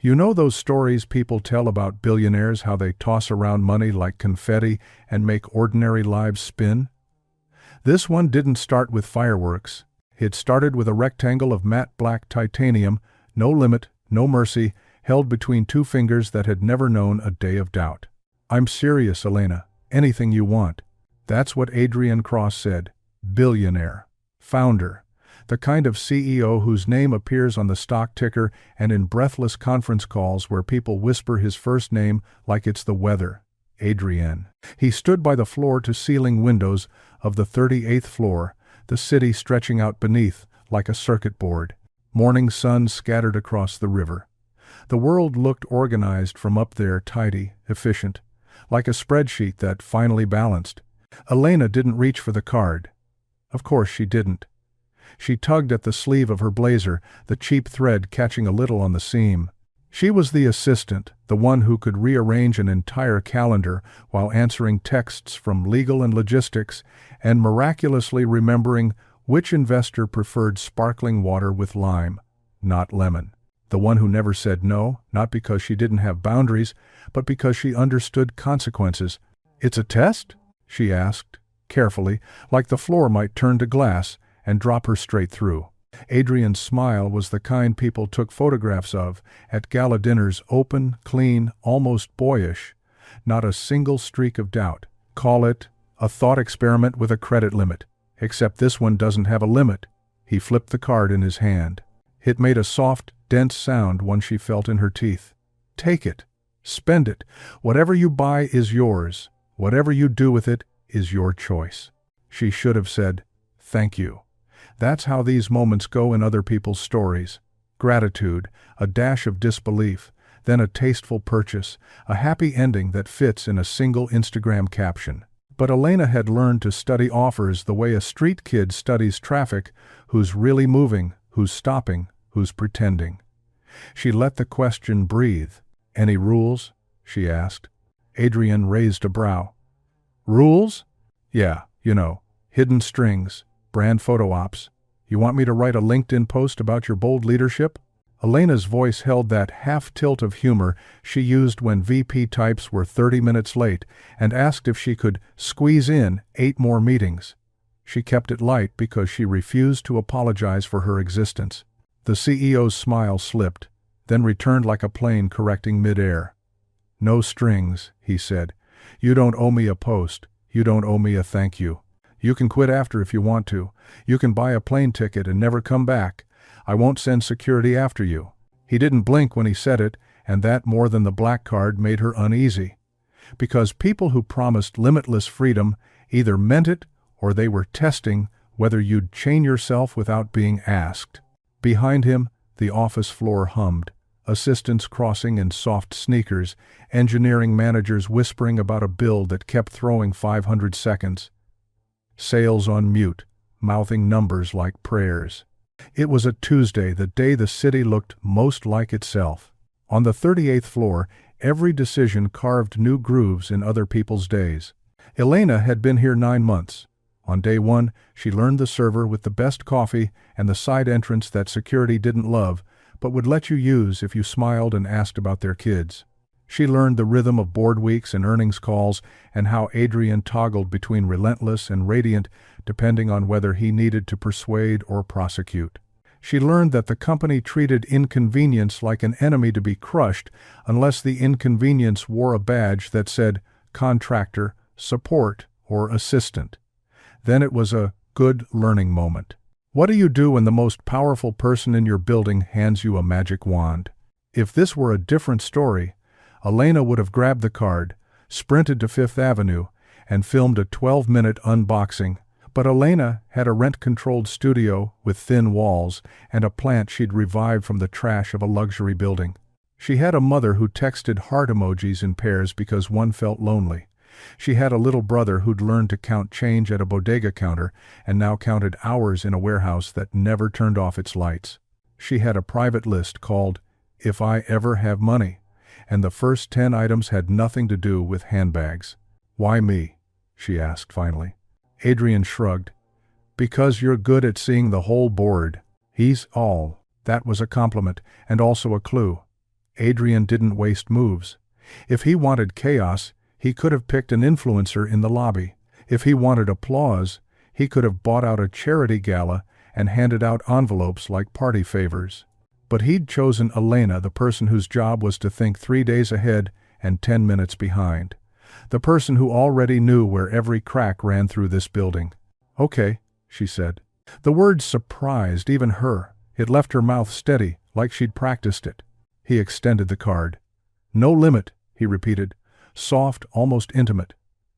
You know those stories people tell about billionaires, how they toss around money like confetti and make ordinary lives spin? This one didn't start with fireworks. It started with a rectangle of matte black titanium, no limit, no mercy, held between two fingers that had never known a day of doubt. "I'm serious, Elena. Anything you want." That's what Adrian Cross said. Billionaire. Founder. The kind of CEO whose name appears on the stock ticker and in breathless conference calls where people whisper his first name like it's the weather. Adrian. He stood by the floor-to-ceiling windows of the 38th floor, the city stretching out beneath like a circuit board. Morning sun scattered across the river. The world looked organized from up there, tidy, efficient, like a spreadsheet that finally balanced. Elena didn't reach for the card. Of course she didn't. She tugged at the sleeve of her blazer, the cheap thread catching a little on the seam. She was the assistant, the one who could rearrange an entire calendar while answering texts from legal and logistics and miraculously remembering which investor preferred sparkling water with lime, not lemon. The one who never said no, not because she didn't have boundaries, but because she understood consequences. "It's a test?" she asked, carefully, like the floor might turn to glass and drop her straight through. Adrian's smile was the kind people took photographs of at gala dinners, open, clean, almost boyish. Not a single streak of doubt. Call it a thought experiment with a credit limit. Except this one doesn't have a limit. He flipped the card in his hand. It made a soft, dense sound one she felt in her teeth. "Take it. Spend it. Whatever you buy is yours. Whatever you do with it is your choice." She should have said, "Thank you." That's how these moments go in other people's stories. Gratitude, a dash of disbelief, then a tasteful purchase, a happy ending that fits in a single Instagram caption. But Elena had learned to study offers the way a street kid studies traffic, who's really moving, who's stopping, who's pretending. She let the question breathe. "Any rules?" she asked. Adrian raised a brow. "Rules? Yeah, hidden strings. Brand photo ops. You want me to write a LinkedIn post about your bold leadership?" Elena's voice held that half-tilt of humor she used when VP types were 30 minutes late and asked if she could squeeze in 8 more meetings. She kept it light because she refused to apologize for her existence. The CEO's smile slipped, then returned like a plane correcting midair. "No strings," he said. "You don't owe me a post. You don't owe me a thank you. You can quit after if you want to. You can buy a plane ticket and never come back. I won't send security after you." He didn't blink when he said it, and that more than the black card made her uneasy. Because people who promised limitless freedom either meant it or they were testing whether you'd chain yourself without being asked. Behind him, the office floor hummed. Assistants crossing in soft sneakers, engineering managers whispering about a bill that kept throwing 500 seconds. Sales on mute, mouthing numbers like prayers. It was a Tuesday, the day the city looked most like itself. On the 38th floor, every decision carved new grooves in other people's days. Elena had been here 9 months. On day 1, she learned the server with the best coffee and the side entrance that security didn't love, but would let you use if you smiled and asked about their kids. She learned the rhythm of board weeks and earnings calls and how Adrian toggled between relentless and radiant depending on whether he needed to persuade or prosecute. She learned that the company treated inconvenience like an enemy to be crushed unless the inconvenience wore a badge that said contractor, support, or assistant. Then it was a good learning moment. What do you do when the most powerful person in your building hands you a magic wand? If this were a different story, Elena would have grabbed the card, sprinted to Fifth Avenue, and filmed a 12-minute unboxing. But Elena had a rent-controlled studio with thin walls and a plant she'd revived from the trash of a luxury building. She had a mother who texted heart emojis in pairs because one felt lonely. She had a little brother who'd learned to count change at a bodega counter and now counted hours in a warehouse that never turned off its lights. She had a private list called "If I Ever Have Money," and the first 10 items had nothing to do with handbags. "Why me?" she asked finally. Adrian shrugged. "Because you're good at seeing the whole board." He's all. That was a compliment, and also a clue. Adrian didn't waste moves. If he wanted chaos, he could have picked an influencer in the lobby. If he wanted applause, he could have bought out a charity gala and handed out envelopes like party favors. But he'd chosen Elena, the person whose job was to think 3 days ahead and 10 minutes behind. The person who already knew where every crack ran through this building. "Okay," she said. The words surprised even her. It left her mouth steady, like she'd practiced it. He extended the card. "No limit," he repeated. Soft, almost intimate.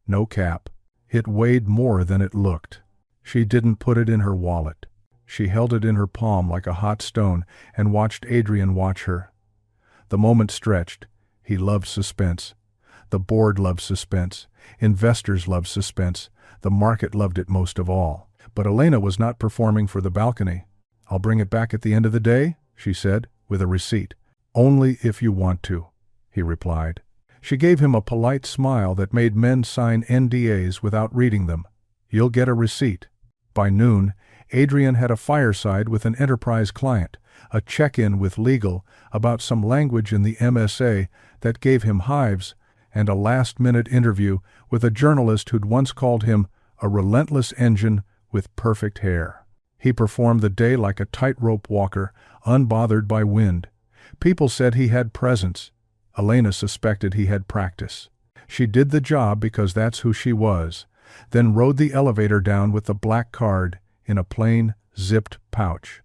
No cap. It weighed more than it looked. She didn't put it in her wallet. She held it in her palm like a hot stone and watched Adrian watch her. The moment stretched. He loved suspense. The board loved suspense. Investors loved suspense. The market loved it most of all. But Elena was not performing for the balcony. "I'll bring it back at the end of the day," she said, with a receipt. "Only if you want to," he replied. She gave him a polite smile that made men sign NDAs without reading them. "You'll get a receipt." By noon, Adrian had a fireside with an enterprise client, a check-in with legal about some language in the MSA that gave him hives, and a last-minute interview with a journalist who'd once called him a relentless engine with perfect hair. He performed the day like a tightrope walker, unbothered by wind. People said he had presence. Elena suspected he had practice. She did the job because that's who she was, then rode the elevator down with the black card in a plain, zipped pouch.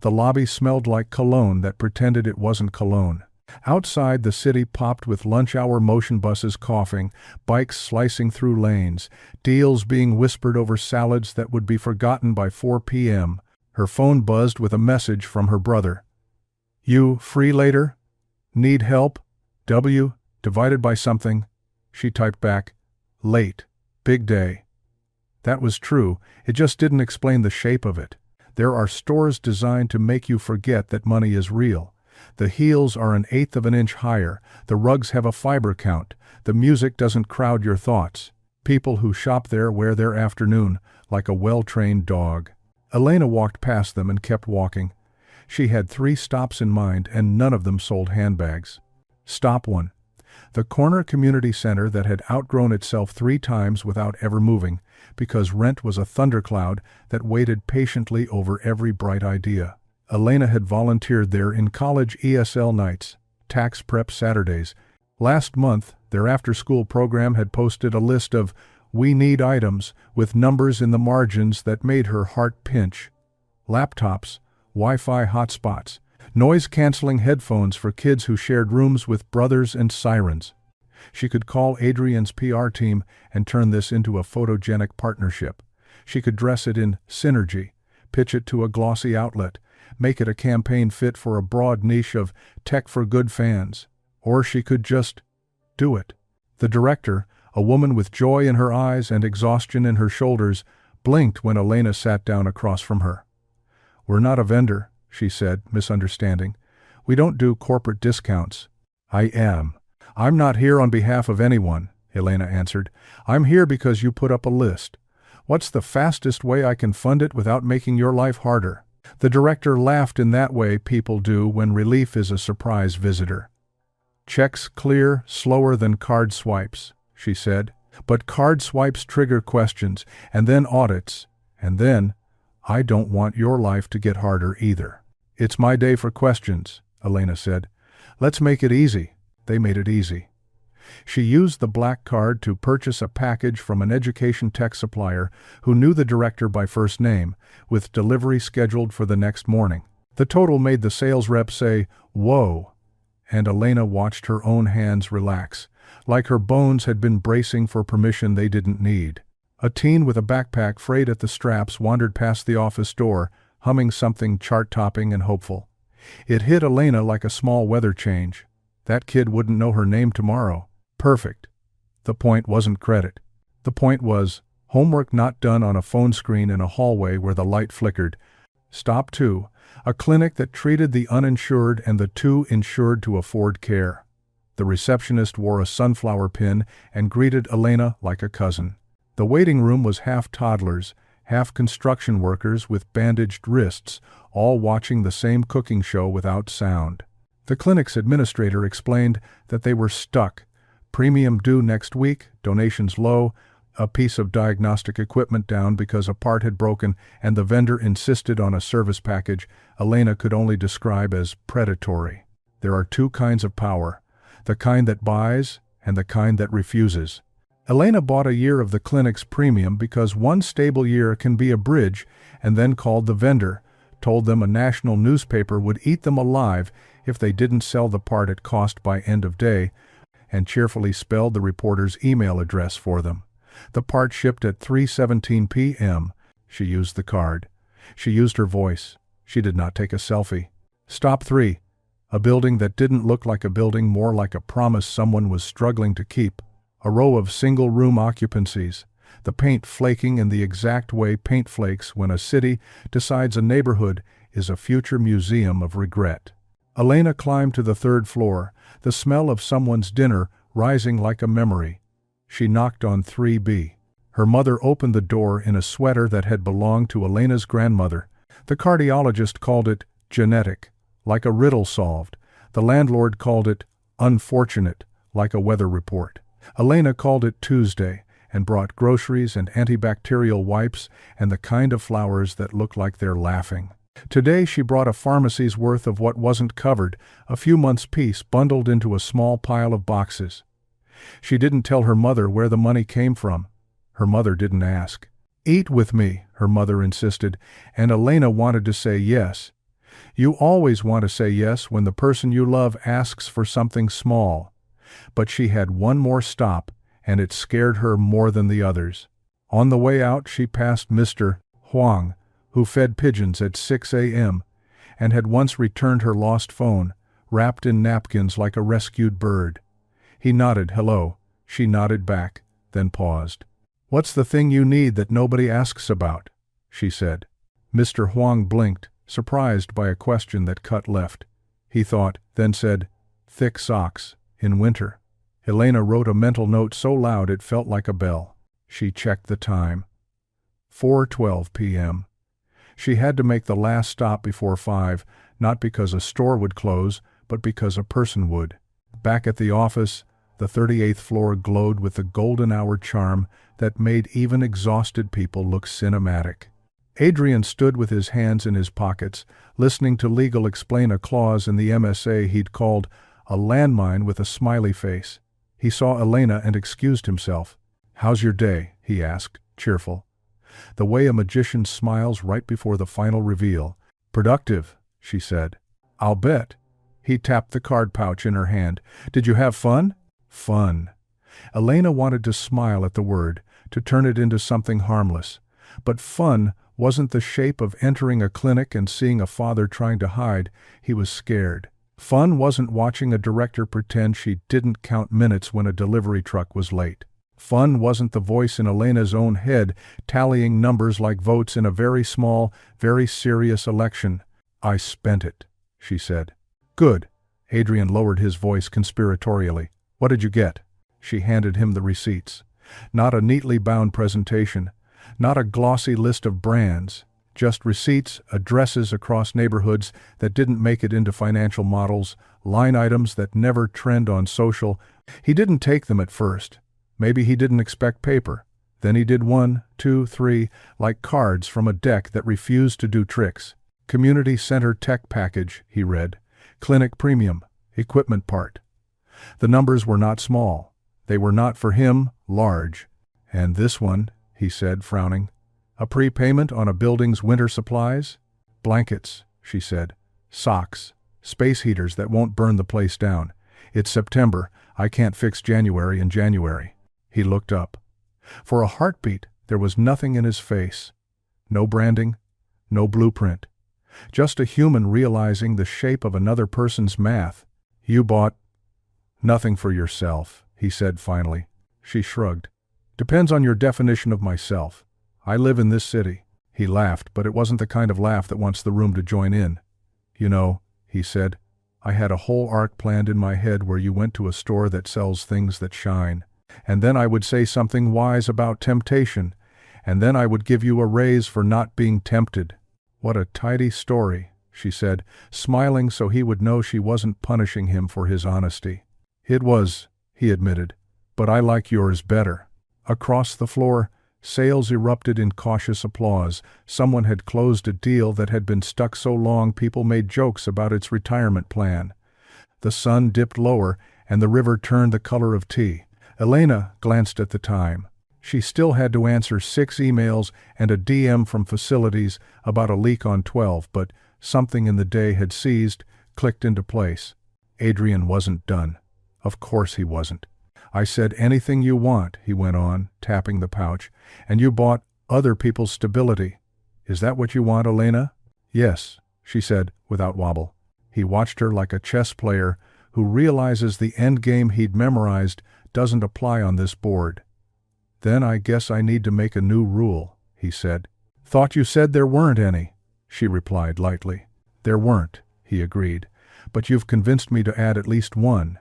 The lobby smelled like cologne that pretended it wasn't cologne. Outside, the city popped with lunch-hour motion buses coughing, bikes slicing through lanes, deals being whispered over salads that would be forgotten by 4 p.m. Her phone buzzed with a message from her brother. "You free later? Need help? W divided by something." She typed back, "Late. Big day." That was true, it just didn't explain the shape of it. There are stores designed to make you forget that money is real. The heels are 1/8 of an inch higher, the rugs have a fiber count, the music doesn't crowd your thoughts. People who shop there wear their afternoon like a well-trained dog. Elena walked past them and kept walking. She had 3 stops in mind and none of them sold handbags. Stop 1. The corner community center that had outgrown itself 3 times without ever moving, because rent was a thundercloud that waited patiently over every bright idea. Elena had volunteered there in college ESL nights, tax prep Saturdays. Last month, their after-school program had posted a list of "we need" items with numbers in the margins that made her heart pinch. Laptops, Wi-Fi hotspots, noise-canceling headphones for kids who shared rooms with brothers and sirens. She could call Adrian's PR team and turn this into a photogenic partnership. She could dress it in synergy, pitch it to a glossy outlet, make it a campaign fit for a broad niche of tech for good fans. Or she could just do it. The director, a woman with joy in her eyes and exhaustion in her shoulders, blinked when Elena sat down across from her. "We're not a vendor," she said, misunderstanding. "We don't do corporate discounts." "I am. I'm not here on behalf of anyone," Elena answered. "I'm here because you put up a list. What's the fastest way I can fund it without making your life harder?" The director laughed in that way people do when relief is a surprise visitor. "Checks clear slower than card swipes," she said. "But card swipes trigger questions, and then audits, and then, I don't want your life to get harder either." "It's my day for questions," Elena said. "Let's make it easy." They made it easy. She used the black card to purchase a package from an education tech supplier who knew the director by first name, with delivery scheduled for the next morning. The total made the sales rep say, "Whoa," and Elena watched her own hands relax, like her bones had been bracing for permission they didn't need. A teen with a backpack frayed at the straps wandered past the office door, humming something chart-topping and hopeful. It hit Elena like a small weather change. That kid wouldn't know her name tomorrow. Perfect. The point wasn't credit. The point was homework not done on a phone screen in a hallway where the light flickered. Stop 2. A clinic that treated the uninsured and the too insured to afford care. The receptionist wore a sunflower pin and greeted Elena like a cousin. The waiting room was half toddlers, half construction workers with bandaged wrists, all watching the same cooking show without sound. The clinic's administrator explained that they were stuck. Premium due next week, donations low, a piece of diagnostic equipment down because a part had broken, and the vendor insisted on a service package Elena could only describe as predatory. There are two kinds of power, the kind that buys and the kind that refuses. Elena bought a year of the clinic's premium because one stable year can be a bridge, and then called the vendor, told them a national newspaper would eat them alive if they didn't sell the part at cost by end of day, and cheerfully spelled the reporter's email address for them. The part shipped at 3:17 p.m. She used the card. She used her voice. She did not take a selfie. Stop 3. A building that didn't look like a building, more like a promise someone was struggling to keep. A row of single-room occupancies. The paint flaking in the exact way paint flakes when a city decides a neighborhood is a future museum of regret. Elena climbed to the 3rd floor, the smell of someone's dinner rising like a memory. She knocked on 3B. Her mother opened the door in a sweater that had belonged to Elena's grandmother. The cardiologist called it genetic, like a riddle solved. The landlord called it unfortunate, like a weather report. Elena called it Tuesday and brought groceries and antibacterial wipes and the kind of flowers that look like they're laughing. Today she brought a pharmacy's worth of what wasn't covered, a few months' piece bundled into a small pile of boxes. She didn't tell her mother where the money came from. Her mother didn't ask. Eat with me, her mother insisted, and Elena wanted to say yes. You always want to say yes when the person you love asks for something small. But she had one more stop, and it scared her more than the others. On the way out she passed Mr. Huang, who fed pigeons at 6 a.m., and had once returned her lost phone, wrapped in napkins like a rescued bird. He nodded hello. She nodded back, then paused. "What's the thing you need that nobody asks about?" she said. Mr. Huang blinked, surprised by a question that cut left. He thought, then said, "Thick socks, in winter." Elena wrote a mental note so loud it felt like a bell. She checked the time. 4:12 p.m. She had to make the last stop before 5, not because a store would close, but because a person would. Back at the office, the 38th floor glowed with the golden hour charm that made even exhausted people look cinematic. Adrian stood with his hands in his pockets, listening to legal explain a clause in the MSA he'd called a landmine with a smiley face. He saw Elena and excused himself. "How's your day?" he asked, cheerful. The way a magician smiles right before the final reveal. "Productive," she said. "I'll bet." He tapped the card pouch in her hand. "Did you have fun?" Fun. Elena wanted to smile at the word, to turn it into something harmless. But fun wasn't the shape of entering a clinic and seeing a father trying to hide. He was scared. Fun wasn't watching a director pretend she didn't count minutes when a delivery truck was late. Fun wasn't the voice in Elena's own head tallying numbers like votes in a very small, very serious election. "I spent it," she said. "Good." Adrian lowered his voice conspiratorially. "What did you get?" She handed him the receipts. Not a neatly bound presentation, not a glossy list of brands, just receipts, addresses across neighborhoods that didn't make it into financial models, line items that never trend on social. He didn't take them at first. Maybe he didn't expect paper. Then he did 1, 2, 3, like cards from a deck that refused to do tricks. Community Center Tech Package, he read. Clinic Premium, Equipment Part. The numbers were not small. They were not, for him, large. "And this one," he said, frowning. "A prepayment on a building's winter supplies?" "Blankets," she said. "Socks. Space heaters that won't burn the place down. It's September. I can't fix January in January." He looked up. For a heartbeat, there was nothing in his face. No branding, no blueprint. Just a human realizing the shape of another person's math. "You bought—" "Nothing for yourself," he said finally. She shrugged. "Depends on your definition of myself. I live in this city." He laughed, but it wasn't the kind of laugh that wants the room to join in. "You know," he said, "I had a whole arc planned in my head where you went to a store that sells things that shine. And then I would say something wise about temptation, and then I would give you a raise for not being tempted." What a tidy story. she said, smiling so he would know she wasn't punishing him for his honesty. It was, he admitted, but I like yours better. Across the floor, sales erupted in cautious applause. Someone had closed a deal that had been stuck so long people made jokes about its retirement plan. The sun dipped lower, and the river turned the color of tea. Elena glanced at the time. She still had to answer 6 emails and a DM from facilities about a leak on 12, but something in the day had seized, clicked into place. Adrian wasn't done. Of course he wasn't. I said anything you want, he went on, tapping the pouch, and you bought other people's stability. Is that what you want, Elena? Yes, she said, without wobble. He watched her like a chess player who realizes the endgame he'd memorized doesn't apply on this board. Then I guess I need to make a new rule, he said. Thought you said there weren't any, she replied lightly. There weren't, he agreed, but you've convinced me to add at least one.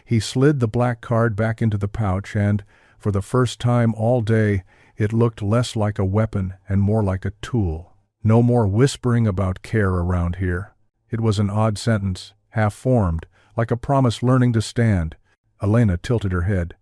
He slid the black card back into the pouch and, for the first time all day, it looked less like a weapon and more like a tool. No more whispering about care around here. It was an odd sentence, half-formed, like a promise learning to stand. Elena tilted her head.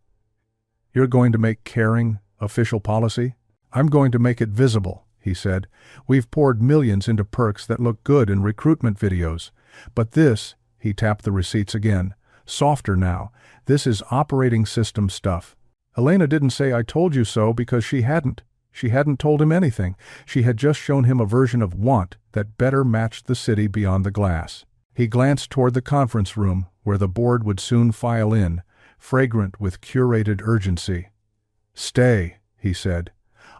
You're going to make caring official policy? I'm going to make it visible, he said. We've poured millions into perks that look good in recruitment videos. But this, he tapped the receipts again, softer now. This is operating system stuff. Elena didn't say I told you so because she hadn't. She hadn't told him anything. She had just shown him a version of want that better matched the city beyond the glass. He glanced toward the conference room, where the board would soon file in, fragrant with curated urgency. Stay, he said.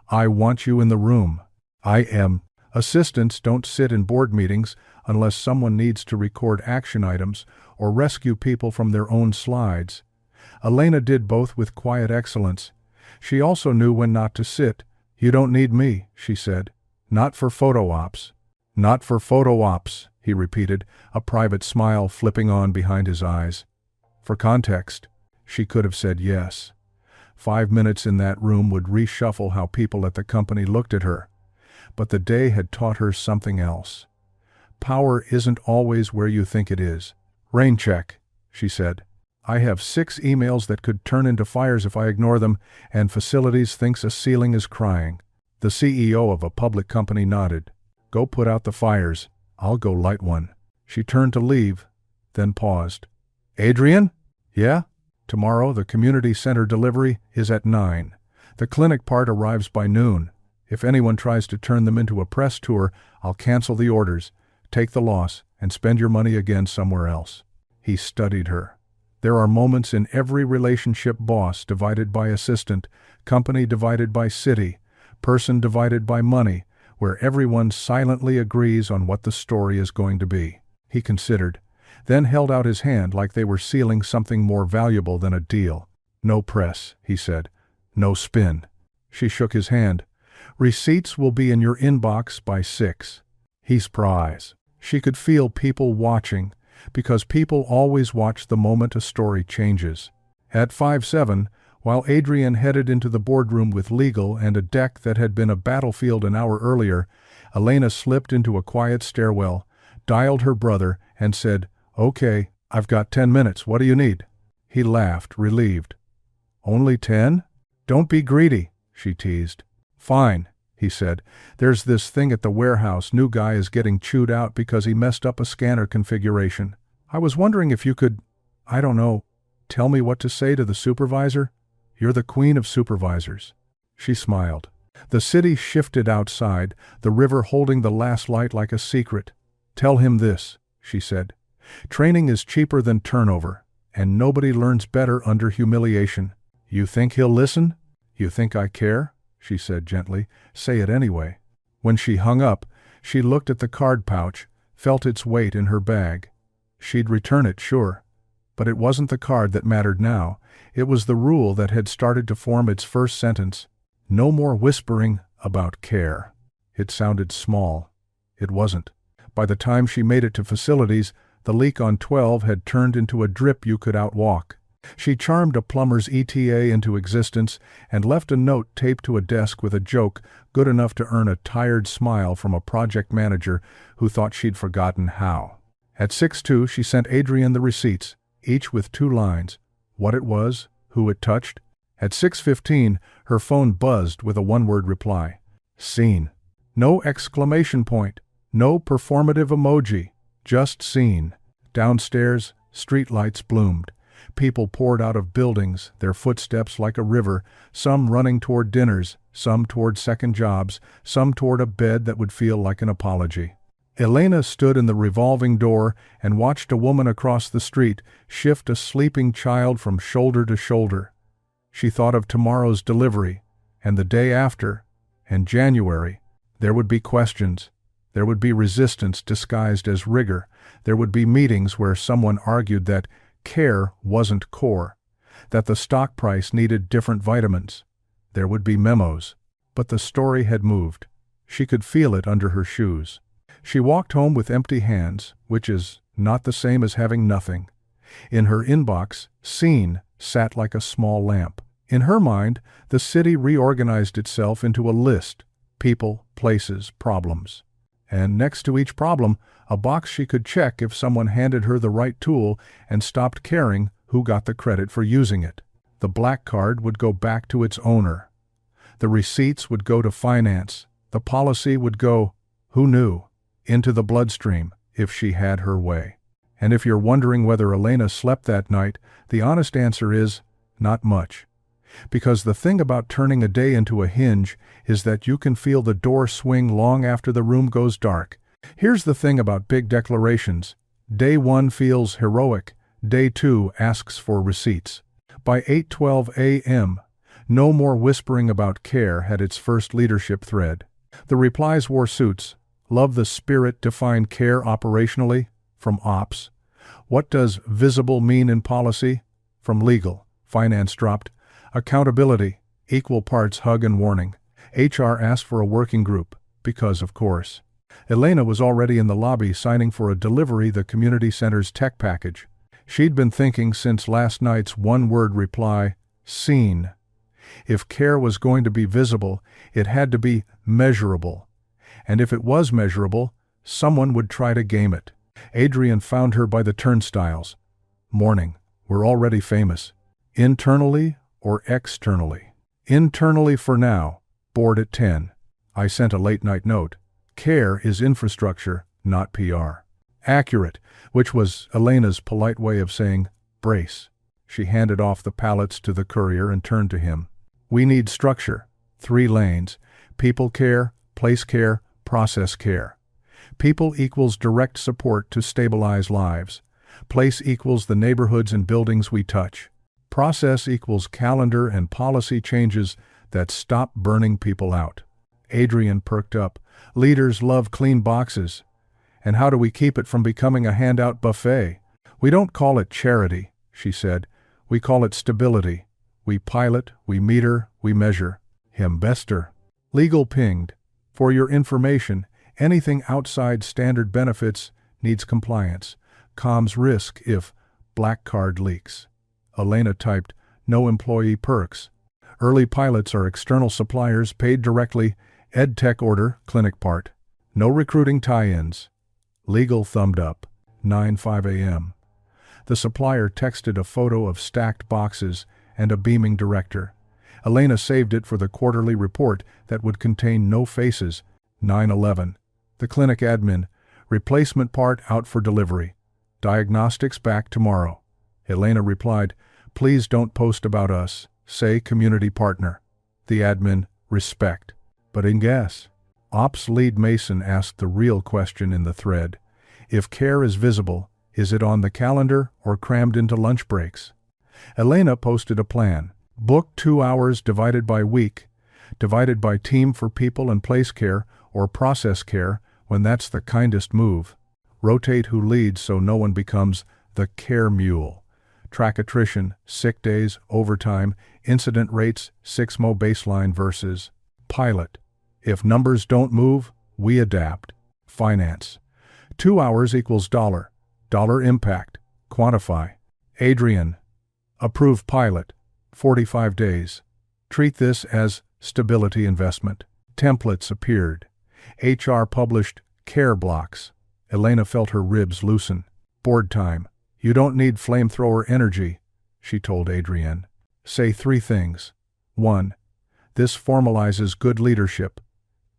I want you in the room. I am. Assistants don't sit in board meetings unless someone needs to record action items or rescue people from their own slides. Elena did both with quiet excellence. She also knew when not to sit. You don't need me, she said. Not for photo ops. Not for photo ops, he repeated, a private smile flipping on behind his eyes. For context, she could have said yes. 5 minutes in that room would reshuffle how people at the company looked at her. But the day had taught her something else. Power isn't always where you think it is. Rain check, she said. I have 6 emails that could turn into fires if I ignore them, and facilities thinks a ceiling is crying. The CEO of a public company nodded. Go put out the fires. I'll go light one. She turned to leave, then paused. Adrian? Yeah? Tomorrow the community center delivery is at 9. The clinic part arrives by noon. If anyone tries to turn them into a press tour, I'll cancel the orders, take the loss, and spend your money again somewhere else. He studied her. There are moments in every relationship: boss divided by assistant, company divided by city, person divided by money, where everyone silently agrees on what the story is going to be. He considered, then held out his hand like they were sealing something more valuable than a deal. No press, he said. No spin. She shook his hand. Receipts will be in your inbox by 6. He's prize. She could feel people watching, because people always watch the moment a story changes. At 5:07, while Adrian headed into the boardroom with legal and a deck that had been a battlefield an hour earlier, Elena slipped into a quiet stairwell, dialed her brother, and said, Okay, I've got 10 minutes. What do you need? He laughed, relieved. Only 10? Don't be greedy, she teased. Fine, he said. There's this thing at the warehouse. New guy is getting chewed out because he messed up a scanner configuration. I was wondering if you could, I don't know, tell me what to say to the supervisor? You're the queen of supervisors. She smiled. The city shifted outside, the river holding the last light like a secret. Tell him this, she said. Training is cheaper than turnover, and nobody learns better under humiliation. You think he'll listen? You think I care? She said gently. Say it anyway. When she hung up, she looked at the card pouch, felt its weight in her bag. She'd return it, sure. But it wasn't the card that mattered now. It was the rule that had started to form its first sentence. No more whispering about care. It sounded small. It wasn't. By the time she made it to facilities, the leak on 12 had turned into a drip you could outwalk. She charmed a plumber's ETA into existence and left a note taped to a desk with a joke good enough to earn a tired smile from a project manager who thought she'd forgotten how. At 6:02, she sent Adrian the receipts, each with 2 lines: what it was, who it touched. At 6:15, her phone buzzed with a one-word reply: seen. No exclamation point, no performative emoji, just seen. Downstairs, streetlights bloomed. People poured out of buildings, their footsteps like a river, some running toward dinners, some toward second jobs, some toward a bed that would feel like an apology. Elena stood in the revolving door and watched a woman across the street shift a sleeping child from shoulder to shoulder. She thought of tomorrow's delivery, and the day after, and January. There would be questions. There would be resistance disguised as rigor. There would be meetings where someone argued that care wasn't core, that the stock price needed different vitamins. There would be memos. But the story had moved. She could feel it under her shoes. She walked home with empty hands, which is not the same as having nothing. In her inbox, seen sat like a small lamp. In her mind, the city reorganized itself into a list: people, places, problems. And next to each problem, a box she could check if someone handed her the right tool and stopped caring who got the credit for using it. The black card would go back to its owner. The receipts would go to finance. The policy would go, who knew, into the bloodstream, if she had her way. And if you're wondering whether Elena slept that night, the honest answer is, not much. Because the thing about turning a day into a hinge is that you can feel the door swing long after the room goes dark. Here's the thing about big declarations. Day 1 feels heroic. Day 2 asks for receipts. By 8:12 a.m., no more whispering about care had its first leadership thread. The replies wore suits. Love the spirit. Define care operationally. From ops. What does visible mean in policy? From legal. Finance dropped. Accountability. Equal parts hug and warning. HR asked for a working group. Because of course. Elena was already in the lobby signing for a delivery, the community center's tech package. She'd been thinking since last night's one-word reply, seen. If care was going to be visible, it had to be measurable. And if it was measurable, someone would try to game it. Adrian found her by the turnstiles. Morning. We're already famous. Internally or externally? Internally for now. Board at 10. I sent a late-night note. Care is infrastructure, not PR. Accurate, which was Elena's polite way of saying, brace. She handed off the pallets to the courier and turned to him. We need structure. 3 lanes. People care, place care, process care. People equals direct support to stabilize lives. Place equals the neighborhoods and buildings we touch. Process equals calendar and policy changes that stop burning people out. Adrian perked up. Leaders love clean boxes. And how do we keep it from becoming a handout buffet? We don't call it charity, she said. We call it stability. We pilot, we meter, we measure. Bester. Legal pinged. For your information, anything outside standard benefits needs compliance. Comms risk if black card leaks. Elena typed, no employee perks. Early pilots are external suppliers paid directly. EdTech order, clinic part. No recruiting tie-ins. Legal thumbed up. 9:05 a.m. The supplier texted a photo of stacked boxes and a beaming director. Elena saved it for the quarterly report that would contain no faces. 9:11. The clinic admin. Replacement part out for delivery. Diagnostics back tomorrow. Elena replied, please don't post about us. Say community partner. The admin. Respect. But in guess. Ops lead Mason asked the real question in the thread. If care is visible, is it on the calendar or crammed into lunch breaks? Elena posted a plan. Book 2 hours divided by week, divided by team for people and place care or process care when that's the kindest move. Rotate who leads so no one becomes the care mule. Track attrition, sick days, overtime, incident rates, 6mo baseline versus pilot. If numbers don't move, we adapt. Finance. 2 hours equals dollar. Dollar impact. Quantify. Adrian. Approved pilot. 45 days. Treat this as stability investment. Templates appeared. HR published care blocks. Elena felt her ribs loosen. Board time. You don't need flamethrower energy, she told Adrienne. Say 3 things. 1. This formalizes good leadership.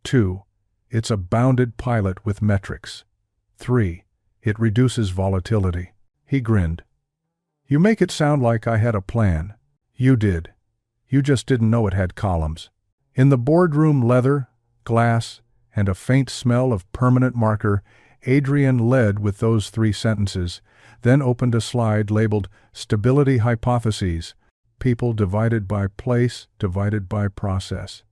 2. It's a bounded pilot with metrics. 3. It reduces volatility. He grinned. You make it sound like I had a plan. You did. You just didn't know it had columns. In the boardroom, leather, glass, and a faint smell of permanent marker, Adrienne led with those 3 sentences, then opened a slide labeled Stability Hypotheses, People Divided by Place, Divided by Process.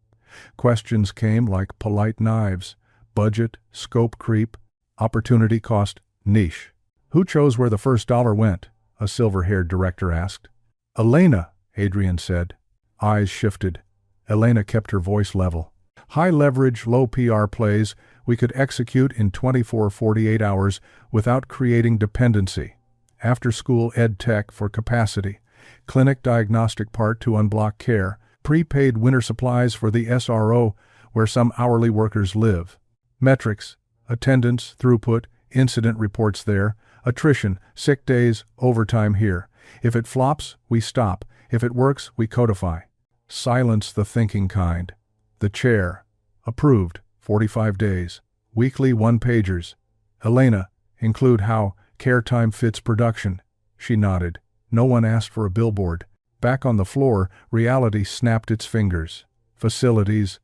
Questions came like polite knives, budget, scope creep, opportunity cost, niche. Who chose where the first dollar went? A silver-haired director asked. Elena, Adrienne said. Eyes shifted. Elena kept her voice level. High leverage, low PR plays we could execute in 24-48 hours without creating dependency. After-school ed tech for capacity. Clinic diagnostic part to unblock care. Prepaid winter supplies for the SRO where some hourly workers live. Metrics, attendance, throughput, incident reports there, attrition, sick days, overtime here. If it flops, we stop. If it works, we codify. Silence the thinking kind. The chair. Approved. 45 days. Weekly 1-pagers. Elena, include how care time fits production. She nodded. No one asked for a billboard. Back on the floor, reality snapped its fingers. Facilities.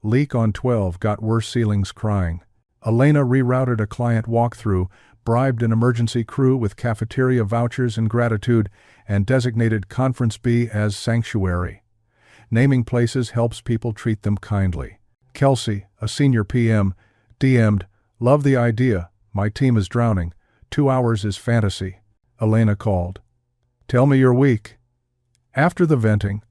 Leak on 12 got worse ceilings crying. Elena rerouted a client walkthrough, bribed an emergency crew with cafeteria vouchers and gratitude, and designated Conference B as sanctuary. Naming places helps people treat them kindly. Kelsey, a senior PM, DM'd, Love the idea. My team is drowning. 2 hours is fantasy. Elena called. Tell me your week. After the venting,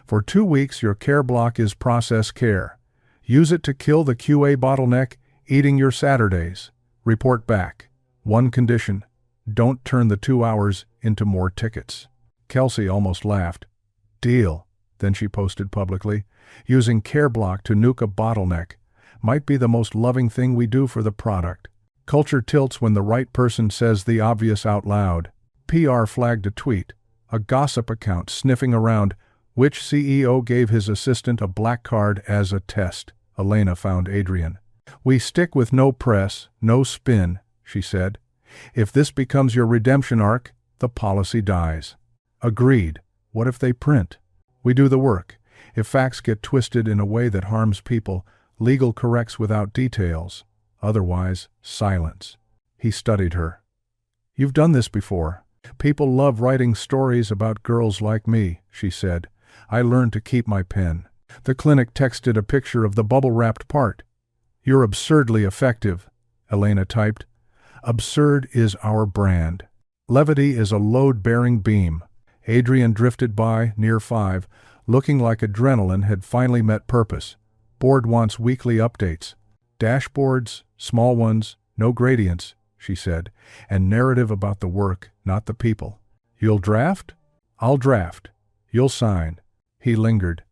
for 2 weeks your care block is process care. Use it to kill the QA bottleneck, eating your Saturdays. Report back. 1 condition. Don't turn the 2 hours into more tickets. Kelsey almost laughed. Deal. Then she posted publicly. Using care block to nuke a bottleneck might be the most loving thing we do for the product. Culture tilts when the right person says the obvious out loud. PR flagged a tweet. A gossip account sniffing around. Which CEO gave his assistant a black card as a test? Elena found Adrienne. We stick with no press, no spin, she said. If this becomes your redemption arc, the policy dies. Agreed. What if they print? We do the work. If facts get twisted in a way that harms people, legal corrects without details. Otherwise, silence. He studied her. You've done this before. People love writing stories about girls like me, she said. I learned to keep my pen. The clinic texted a picture of the bubble-wrapped part. You're absurdly effective, Elena typed. Absurd is our brand. Levity is a load-bearing beam. Adrienne drifted by, near 5, looking like adrenaline had finally met purpose. Board wants weekly updates. Dashboards, small ones, no gradients, she said, and narrative about the work, not the people. You'll draft? I'll draft. You'll sign. He lingered.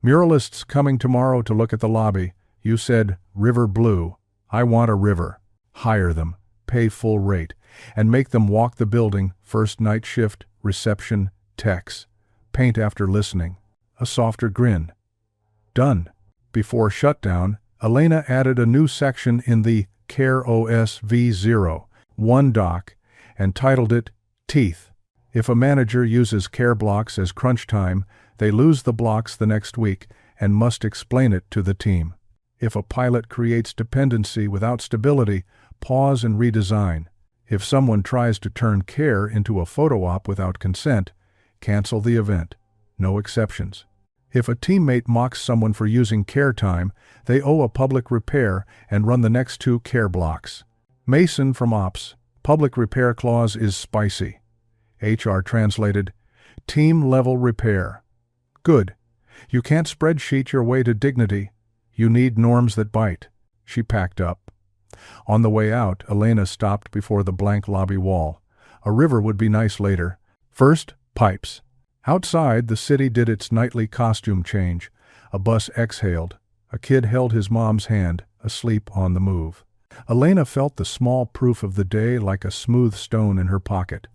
Muralists coming tomorrow to look at the lobby. You said, river blue. I want a river. Hire them. Pay full rate. And make them walk the building, first night shift, reception, techs. Paint after listening. A softer grin. Done. Before shutdown, Elena added a new section in the Care OS V01 doc and titled it Teeth. If a manager uses care blocks as crunch time, they lose the blocks the next week and must explain it to the team. If a pilot creates dependency without stability, pause and redesign. If someone tries to turn care into a photo op without consent, cancel the event. No exceptions. If a teammate mocks someone for using care time, they owe a public repair and run the next 2 care blocks. Mason from Ops, public repair clause is spicy. HR translated, team-level repair. Good. You can't spreadsheet your way to dignity. You need norms that bite. She packed up. On the way out, Elena stopped before the blank lobby wall. A river would be nice later. First, pipes. Outside, the city did its nightly costume change. A bus exhaled. A kid held his mom's hand, asleep on the move. Elena felt the small proof of the day like a smooth stone in her pocket.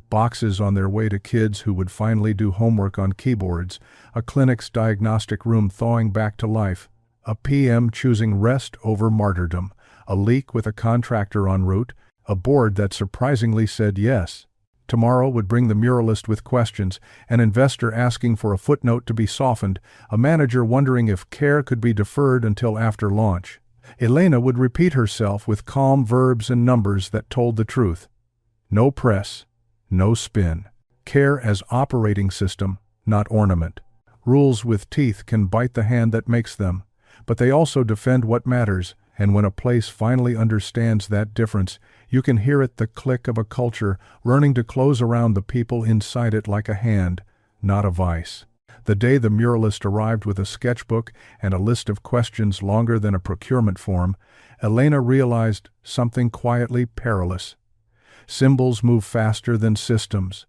Boxes on their way to kids who would finally do homework on keyboards, a clinic's diagnostic room thawing back to life, a PM choosing rest over martyrdom, a leak with a contractor en route, a board that surprisingly said yes. Tomorrow would bring the muralist with questions, an investor asking for a footnote to be softened, a manager wondering if care could be deferred until after launch. Elena would repeat herself with calm verbs and numbers that told the truth. No press, no spin. Care as operating system, not ornament. Rules with teeth can bite the hand that makes them, but they also defend what matters, and when a place finally understands that difference, you can hear it, the click of a culture learning to close around the people inside it like a hand, not a vice. The day the muralist arrived with a sketchbook and a list of questions longer than a procurement form, Elena realized something quietly perilous. Symbols move faster than systems.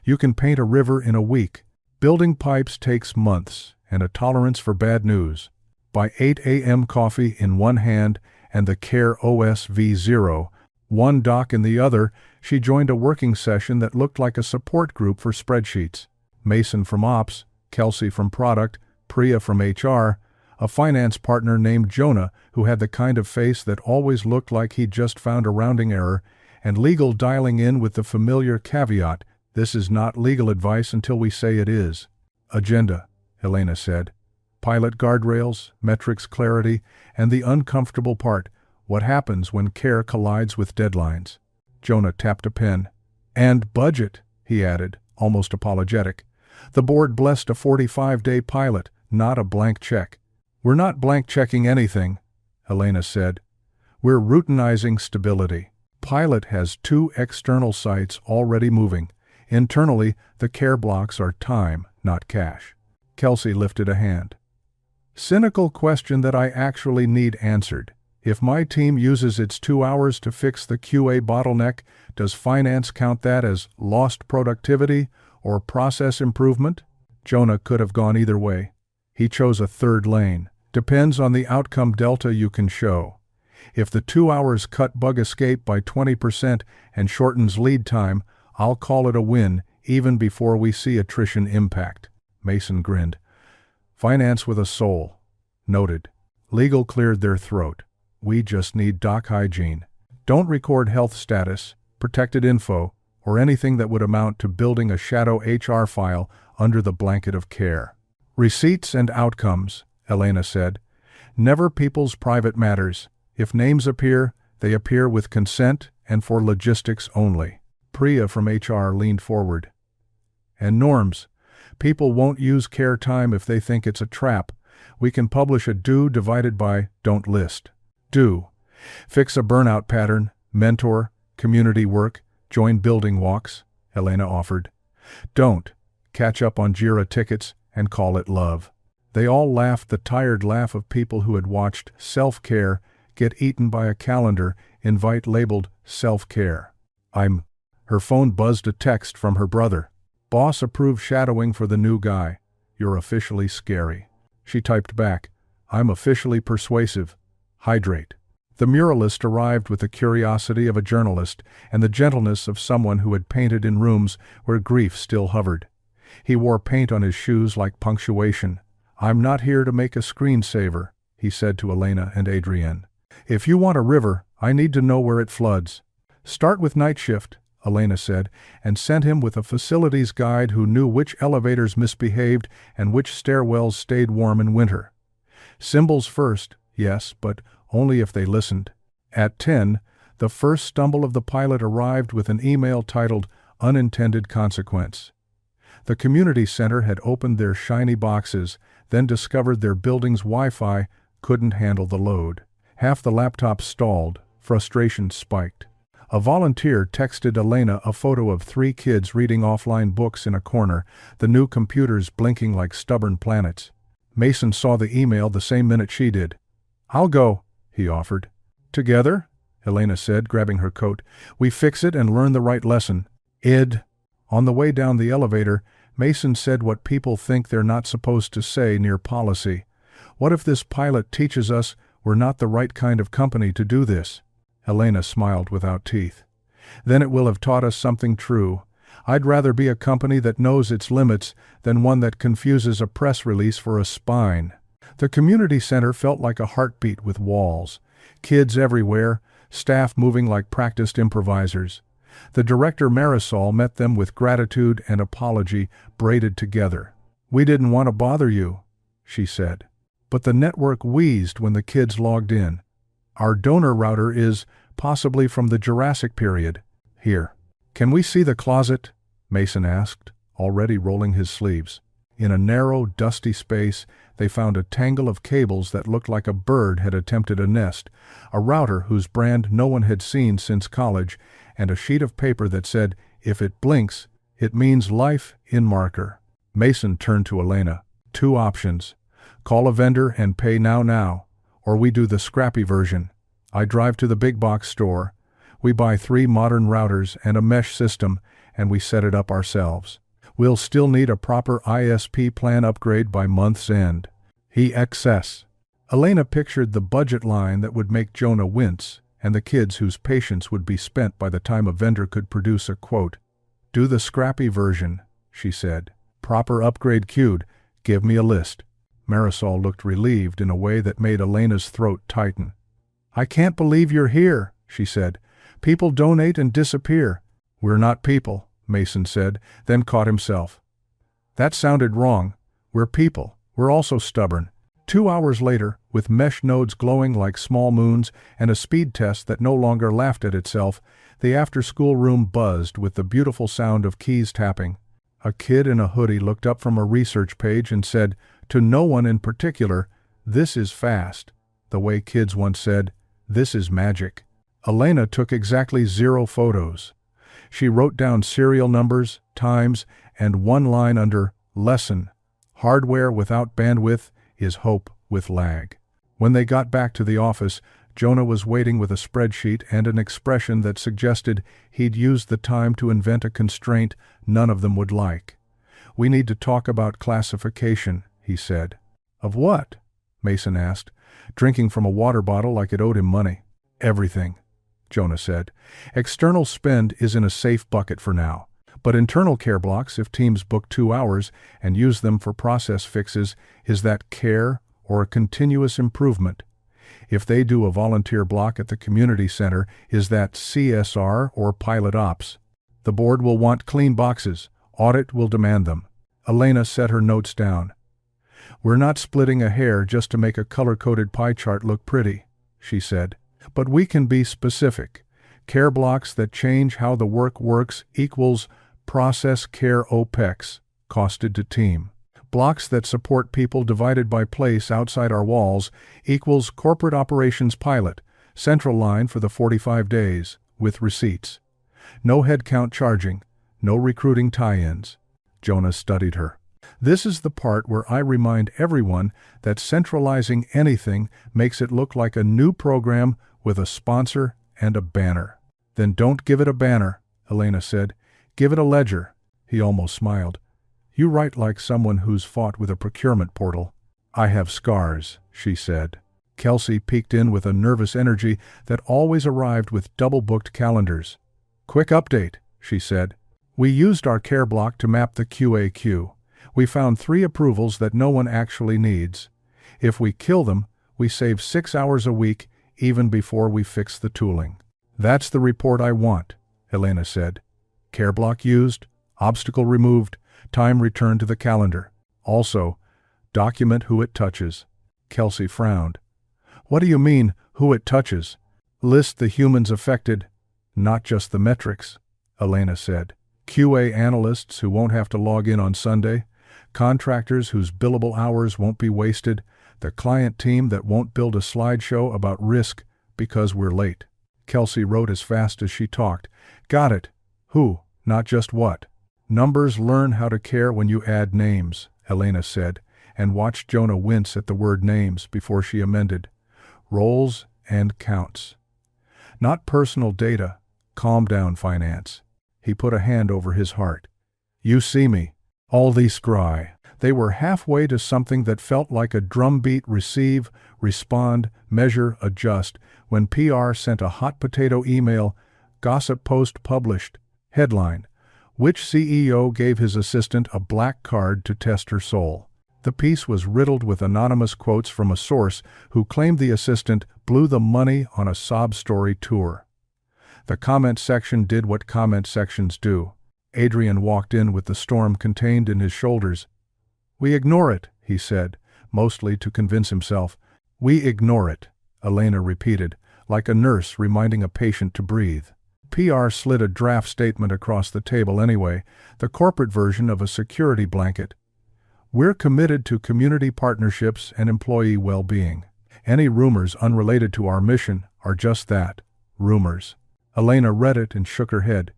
You can paint a river in a week. Building pipes takes months, and a tolerance for bad news. By 8 a.m. coffee in one hand and the Care OS V0, one dock in the other, she joined a working session that looked like a support group for spreadsheets. Mason from Ops, Kelsey from Product, Priya from HR, a finance partner named Jonah who had the kind of face that always looked like he'd just found a rounding error, and legal dialing in with the familiar caveat, "This is not legal advice until we say it is." Agenda, Elena said. Pilot guardrails, metrics clarity, and the uncomfortable part, what happens when care collides with deadlines. Jonah tapped a pen. And budget, he added, almost apologetic. The board blessed a 45-day pilot, not a blank check. We're not blank checking anything, Elena said. We're routinizing stability. Pilot has 2 external sites already moving. Internally, the care blocks are time, not cash. Kelsey lifted a hand. Cynical question that I actually need answered. If my team uses its 2 hours to fix the QA bottleneck, does finance count that as lost productivity or process improvement? Jonah could have gone either way. He chose a third lane. Depends on the outcome delta you can show. If the 2 hours cut bug escape by 20% and shortens lead time, I'll call it a win even before we see attrition impact. Mason grinned. Finance with a soul. Noted. Legal cleared their throat. We just need doc hygiene. Don't record health status, protected info, or anything that would amount to building a shadow HR file under the blanket of care. Receipts and outcomes, Elena said. Never people's private matters. If names appear, they appear with consent and for logistics only. Priya from HR leaned forward. And norms. People won't use care time if they think it's a trap. We can publish a do divided by don't list. Do. Fix a burnout pattern, mentor, community work, join building walks, Elena offered. Don't. Catch up on Jira tickets and call it love. They all laughed, the tired laugh of people who had watched self-care get eaten by a calendar invite labeled self-care. Her phone buzzed a text from her brother. Boss approved shadowing for the new guy. You're officially scary. She typed back, I'm officially persuasive. Hydrate. The muralist arrived with the curiosity of a journalist and the gentleness of someone who had painted in rooms where grief still hovered. He wore paint on his shoes like punctuation. I'm not here to make a screensaver, he said to Elena and Adrienne. If you want a river, I need to know where it floods. Start with night shift, Elena said, and sent him with a facilities guide who knew which elevators misbehaved and which stairwells stayed warm in winter. Symbols first, yes, but only if they listened. At 10, the first stumble of the pilot arrived with an email titled Unintended Consequence. The community center had opened their shiny boxes, then discovered their building's Wi-Fi couldn't handle the load. Half the laptops stalled, frustration spiked. A volunteer texted Elena a photo of 3 kids reading offline books in a corner, the new computers blinking like stubborn planets. Mason saw the email the same minute she did. I'll go, he offered. Together? Elena said, grabbing her coat. We fix it and learn the right lesson. On the way down the elevator, Mason said what people think they're not supposed to say near policy. What if this pilot teaches us we're not the right kind of company to do this? Elena smiled without teeth. Then it will have taught us something true. I'd rather be a company that knows its limits than one that confuses a press release for a spine. The community center felt like a heartbeat with walls. Kids everywhere, staff moving like practiced improvisers. The director Marisol met them with gratitude and apology braided together. "We didn't want to bother you," she said. But the network wheezed when the kids logged in. "Our donor router is possibly from the Jurassic period. Here. Can we see the closet?" Mason asked, already rolling his sleeves. In a narrow, dusty space, they found a tangle of cables that looked like a bird had attempted a nest, a router whose brand no one had seen since college, and a sheet of paper that said, "If it blinks, it means life," in marker. Mason turned to Elena. "Two options. Call a vendor and pay now, or we do the scrappy version. I drive to the big box store. We buy 3 modern routers and a mesh system, and we set it up ourselves. We'll still need a proper ISP plan upgrade by month's end." He excess. Elena pictured the budget line that would make Jonah wince, and the kids whose patience would be spent by the time a vendor could produce a quote. "Do the scrappy version," she said. "Proper upgrade queued. Give me a list." Marisol looked relieved in a way that made Elena's throat tighten. "I can't believe you're here," she said. "People donate and disappear." "We're not people," Mason said, then caught himself. "That sounded wrong. We're people. We're also stubborn." 2 hours later, with mesh nodes glowing like small moons and a speed test that no longer laughed at itself, the after-school room buzzed with the beautiful sound of keys tapping. A kid in a hoodie looked up from a research page and said, to no one in particular, "This is fast." The way kids once said, "This is magic." Elena took exactly 0 photos. She wrote down serial numbers, times, and one line under lesson. Hardware without bandwidth is hope with lag. When they got back to the office, Jonah was waiting with a spreadsheet and an expression that suggested he'd used the time to invent a constraint none of them would like. "We need to talk about classification," he said. "Of what?" Mason asked, drinking from a water bottle like it owed him money. "Everything," Jonah said. "External spend is in a safe bucket for now. But internal care blocks, if teams book 2 hours and use them for process fixes, is that care or a continuous improvement? If they do a volunteer block at the community center, is that CSR or pilot ops? The board will want clean boxes. Audit will demand them." Elena set her notes down. "We're not splitting a hair just to make a color-coded pie chart look pretty," she said. "But we can be specific. Care blocks that change how the work works equals process care OPEX, costed to team. Blocks that support people divided by place outside our walls equals corporate operations pilot, central line for the 45 days, with receipts. No headcount charging, no recruiting tie-ins." Jonah studied her. "This is the part where I remind everyone that centralizing anything makes it look like a new program with a sponsor and a banner." "Then don't give it a banner," Elena said. "Give it a ledger." He almost smiled. "You write like someone who's fought with a procurement portal." "I have scars," she said. Kelsey peeked in with a nervous energy that always arrived with double-booked calendars. "Quick update," she said. "We used our care block to map the QAQ. We found 3 approvals that no one actually needs. If we kill them, we save 6 hours a week, even before we fix the tooling." "That's the report I want," Elena said. "Care block used, obstacle removed, time returned to the calendar. Also, document who it touches." Kelsey frowned. "What do you mean, who it touches?" "List the humans affected, not just the metrics," Elena said. "QA analysts who won't have to log in on Sunday, contractors whose billable hours won't be wasted, the client team that won't build a slideshow about risk because we're late." Kelsey wrote as fast as she talked. "Got it. Who, not just what." "Numbers learn how to care when you add names," Elena said, and watched Jonah wince at the word names before she amended. "Roles and counts. Not personal data. Calm down, finance." He put a hand over his heart. "You see me. All these scry. They were halfway to something that felt like a drumbeat: receive, respond, measure, adjust, when PR sent a hot potato email. Gossip post published. Headline: Which CEO gave his assistant a black card to test her soul? The piece was riddled with anonymous quotes from a source who claimed the assistant blew the money on a sob story tour. The comment section did what comment sections do. Adrian walked in with the storm contained in his shoulders. "We ignore it," he said, mostly to convince himself. "We ignore it," Elena repeated, like a nurse reminding a patient to breathe. PR slid a draft statement across the table anyway, the corporate version of a security blanket. "We're committed to community partnerships and employee well-being. Any rumors unrelated to our mission are just that, rumors." Elena read it and shook her head.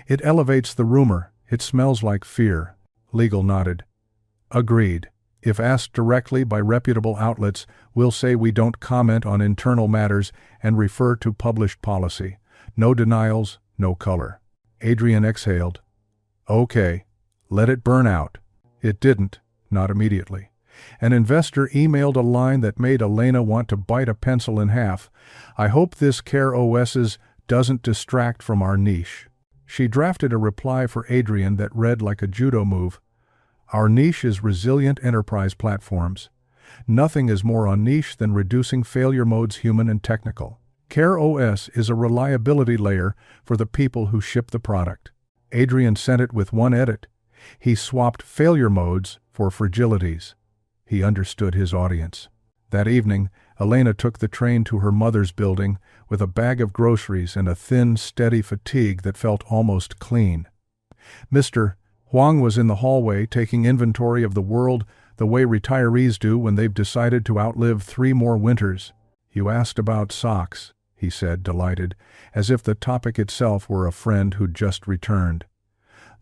"It elevates the rumor. It smells like fear." Legal nodded. "Agreed. If asked directly by reputable outlets, we'll say we don't comment on internal matters and refer to published policy. No denials, no color." Adrian exhaled. "Okay. Let it burn out." It didn't, not immediately. An investor emailed a line that made Elena want to bite a pencil in half. "I hope this Care OS's doesn't distract from our niche." She drafted a reply for Adrian that read like a judo move. "Our niche is resilient enterprise platforms. Nothing is more on niche than reducing failure modes, human and technical. Care OS is a reliability layer for the people who ship the product." Adrian sent it with one edit. He swapped failure modes for fragilities. He understood his audience. That evening, Elena took the train to her mother's building with a bag of groceries and a thin, steady fatigue that felt almost clean. Mr. Huang was in the hallway taking inventory of the world the way retirees do when they've decided to outlive 3 more winters. "You asked about socks," he said, delighted, as if the topic itself were a friend who'd just returned.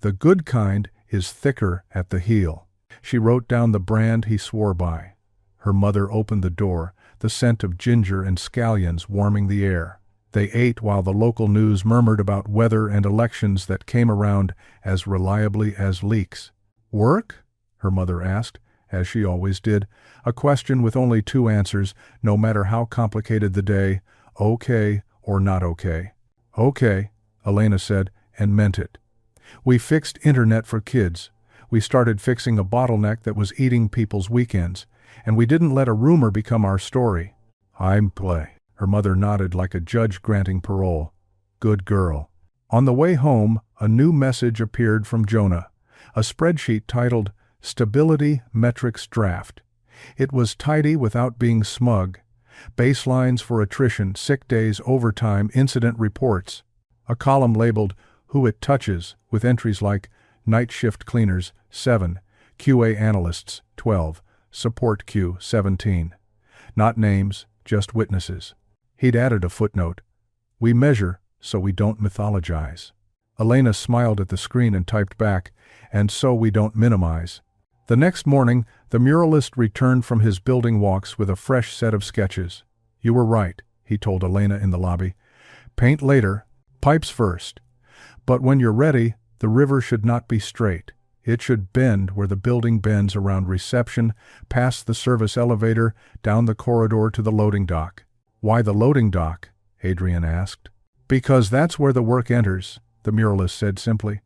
"The good kind is thicker at the heel." She wrote down the brand he swore by. Her mother opened the door, the scent of ginger and scallions warming the air. They ate while the local news murmured about weather and elections that came around as reliably as leaks. "Work?" her mother asked, as she always did, a question with only 2 answers, no matter how complicated the day: okay or not okay. "Okay," Elena said, and meant it. "We fixed internet for kids. We started fixing a bottleneck that was eating people's weekends, and we didn't let a rumor become our story." "I'm play." Her mother nodded like a judge granting parole. "Good girl." On the way home, a new message appeared from Jonah, a spreadsheet titled Stability Metrics Draft. It was tidy without being smug. Baselines for attrition, sick days, overtime, incident reports. A column labeled Who It Touches, with entries like Night Shift Cleaners, 7, QA Analysts, 12, Support Queue, 17. Not names, just witnesses. He'd added a footnote. "We measure, so we don't mythologize." Elena smiled at the screen and typed back, "And so we don't minimize." The next morning, the muralist returned from his building walks with a fresh set of sketches. "You were right," he told Elena in the lobby. "Paint later, pipes first. But when you're ready, the river should not be straight. It should bend where the building bends around reception, past the service elevator, down the corridor to the loading dock." "Why the loading dock?" Adrian asked. "Because that's where the work enters," the muralist said simply.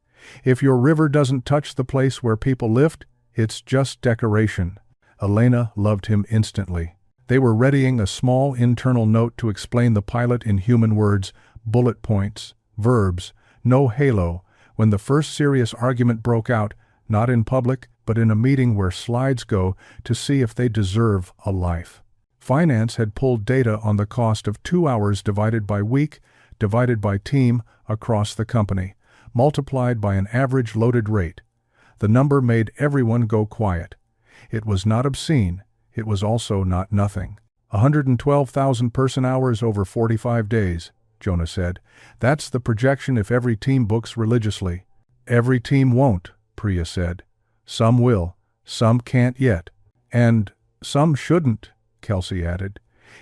"If your river doesn't touch the place where people lift, it's just decoration." Elena loved him instantly. They were readying a small internal note to explain the pilot in human words, bullet points, verbs, no halo, when the first serious argument broke out, not in public, but in a meeting where slides go to see if they deserve a life. Finance had pulled data on the cost of 2 hours divided by week, divided by team, across the company, multiplied by an average loaded rate. The number made everyone go quiet. It was not obscene. It was also not nothing. 112,000 person-hours over 45 days, Jonah said. "That's the projection if every team books religiously." "Every team won't," Priya said. "Some will. Some can't yet. And some shouldn't," Kelsey added.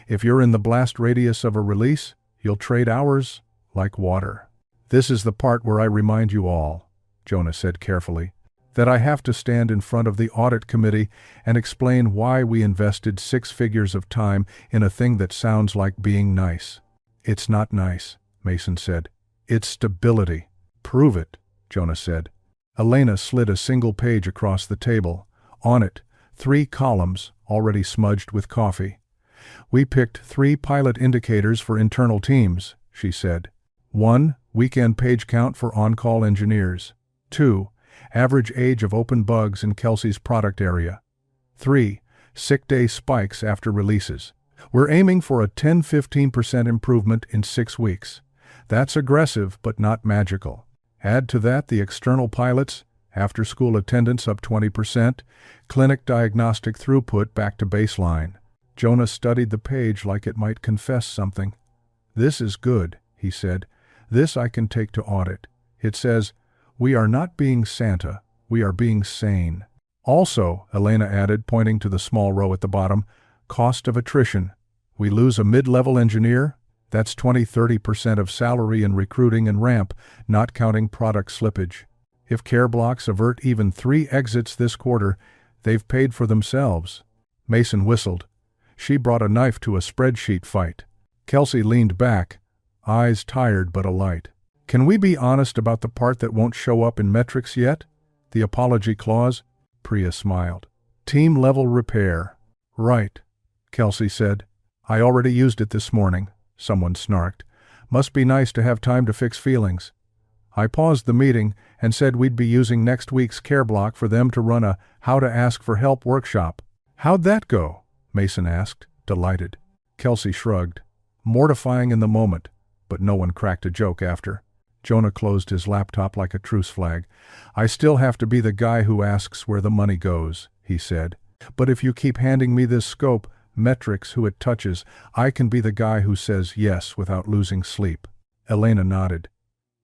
"If you're in the blast radius of a release, you'll trade hours like water." "This is the part where I remind you all," Jonah said carefully. That I have to stand in front of the audit committee and explain why we invested 6 figures of time in a thing that sounds like being nice. It's not nice, Mason said. It's stability. Prove it, Jonah said. Elena slid a single page across the table. On it, 3 columns, already smudged with coffee. We picked 3 pilot indicators for internal teams, she said. 1. Weekend page count for on-call engineers. 2. Average age of open bugs in Kelsey's product area. 3. Sick day spikes after releases. We're aiming for a 10-15% improvement in 6 weeks. That's aggressive but not magical. Add to that the external pilots, after-school attendance up 20%, clinic diagnostic throughput back to baseline. Jonah studied the page like it might confess something. This is good, he said. This I can take to audit. It says, we are not being Santa, we are being sane. Also, Elena added, pointing to the small row at the bottom, cost of attrition. We lose a mid-level engineer? That's 20-30% of salary in recruiting and ramp, not counting product slippage. If care blocks avert even 3 exits this quarter, they've paid for themselves. Mason whistled. She brought a knife to a spreadsheet fight. Kelsey leaned back, eyes tired but alight. Can we be honest about the part that won't show up in metrics yet? The apology clause? Priya smiled. Team-level repair. Right, Kelsey said. I already used it this morning, someone snarked. Must be nice to have time to fix feelings. I paused the meeting and said we'd be using next week's care block for them to run a How to Ask for Help workshop. How'd that go? Mason asked, delighted. Kelsey shrugged. Mortifying in the moment, but no one cracked a joke after. Jonah closed his laptop like a truce flag. I still have to be the guy who asks where the money goes, he said. But if you keep handing me this scope, metrics, who it touches, I can be the guy who says yes without losing sleep. Elena nodded.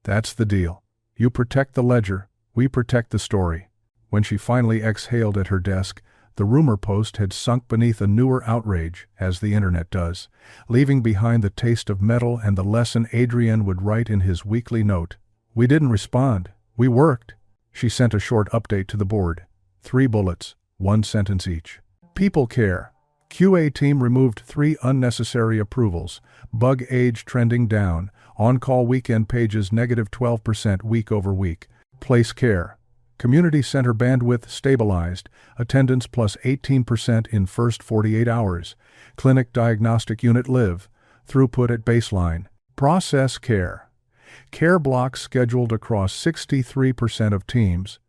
That's the deal. You protect the ledger, we protect the story. When she finally exhaled at her desk, the rumor post had sunk beneath a newer outrage, as the internet does, leaving behind the taste of metal and the lesson Adrian would write in his weekly note. We didn't respond. We worked. She sent a short update to the board. 3 bullets, 1 sentence each. People care. QA team removed 3 unnecessary approvals. Bug age trending down. On-call weekend pages -12% week over week. Place care. Community center bandwidth stabilized, attendance plus 18% in first 48 hours. Clinic diagnostic unit live, throughput at baseline. Process care. Care blocks scheduled across 63% of teams.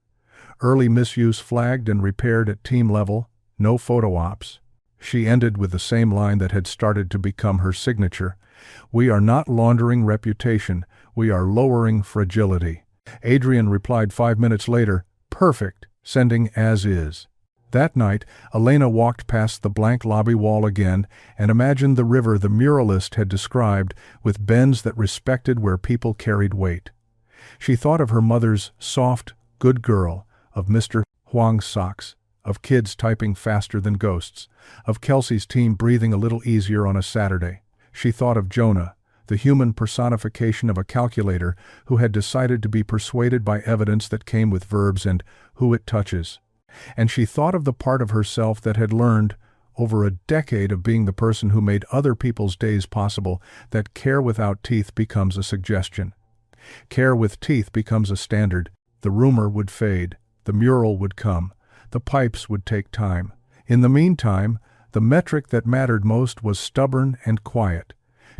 Early misuse flagged and repaired at team level, no photo ops. She ended with the same line that had started to become her signature. We are not laundering reputation, we are lowering fragility. Adrian replied 5 minutes later, perfect, sending as is. That night, Elena walked past the blank lobby wall again and imagined the river the muralist had described, with bends that respected where people carried weight. She thought of her mother's soft, good girl, of Mr. Huang's socks, of kids typing faster than ghosts, of Kelsey's team breathing a little easier on a Saturday. She thought of Jonah, the human personification of a calculator who had decided to be persuaded by evidence that came with verbs and who it touches. And she thought of the part of herself that had learned, over a decade of being the person who made other people's days possible, that care without teeth becomes a suggestion. Care with teeth becomes a standard. The rumor would fade, the mural would come, the pipes would take time. In the meantime, the metric that mattered most was stubborn and quiet.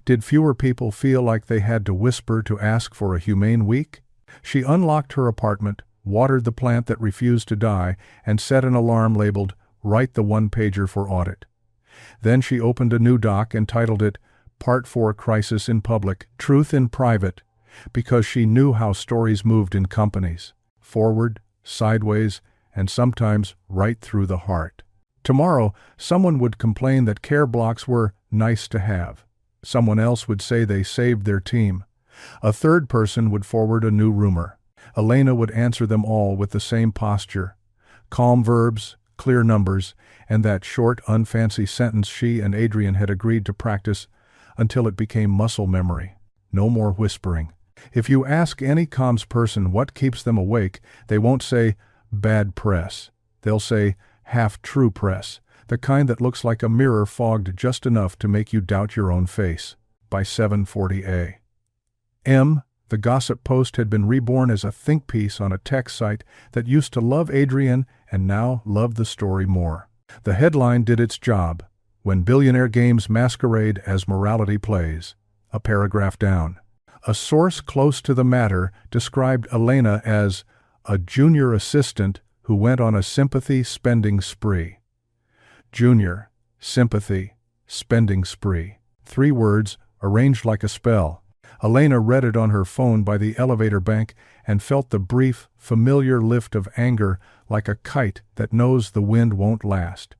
Did fewer people feel like they had to whisper to ask for a humane week? She unlocked her apartment, watered the plant that refused to die, and set an alarm labeled, Write the one-pager for audit. Then she opened a new doc and titled it, Part 4 Crisis in Public, Truth in Private, because she knew how stories moved in companies. Forward, sideways, and sometimes right through the heart. Tomorrow, someone would complain that care blocks were nice to have. Someone else would say they saved their team. A third person would forward a new rumor. Elena would answer them all with the same posture. Calm verbs, clear numbers, and that short, unfancy sentence she and Adrian had agreed to practice until it became muscle memory. No more whispering. If you ask any comms person what keeps them awake, they won't say, bad press. They'll say, half-true press, the kind that looks like a mirror fogged just enough to make you doubt your own face. By 7:40 a.m., the gossip post had been reborn as a think piece on a tech site that used to love Adrian and now loved the story more. The headline did its job: When Billionaire Games Masquerade as Morality Plays. A paragraph down, a source close to the matter described Elena as a junior assistant who went on a sympathy spending spree. Junior, sympathy, spending spree. 3 words, arranged like a spell. Elena read it on her phone by the elevator bank and felt the brief, familiar lift of anger like a kite that knows the wind won't last.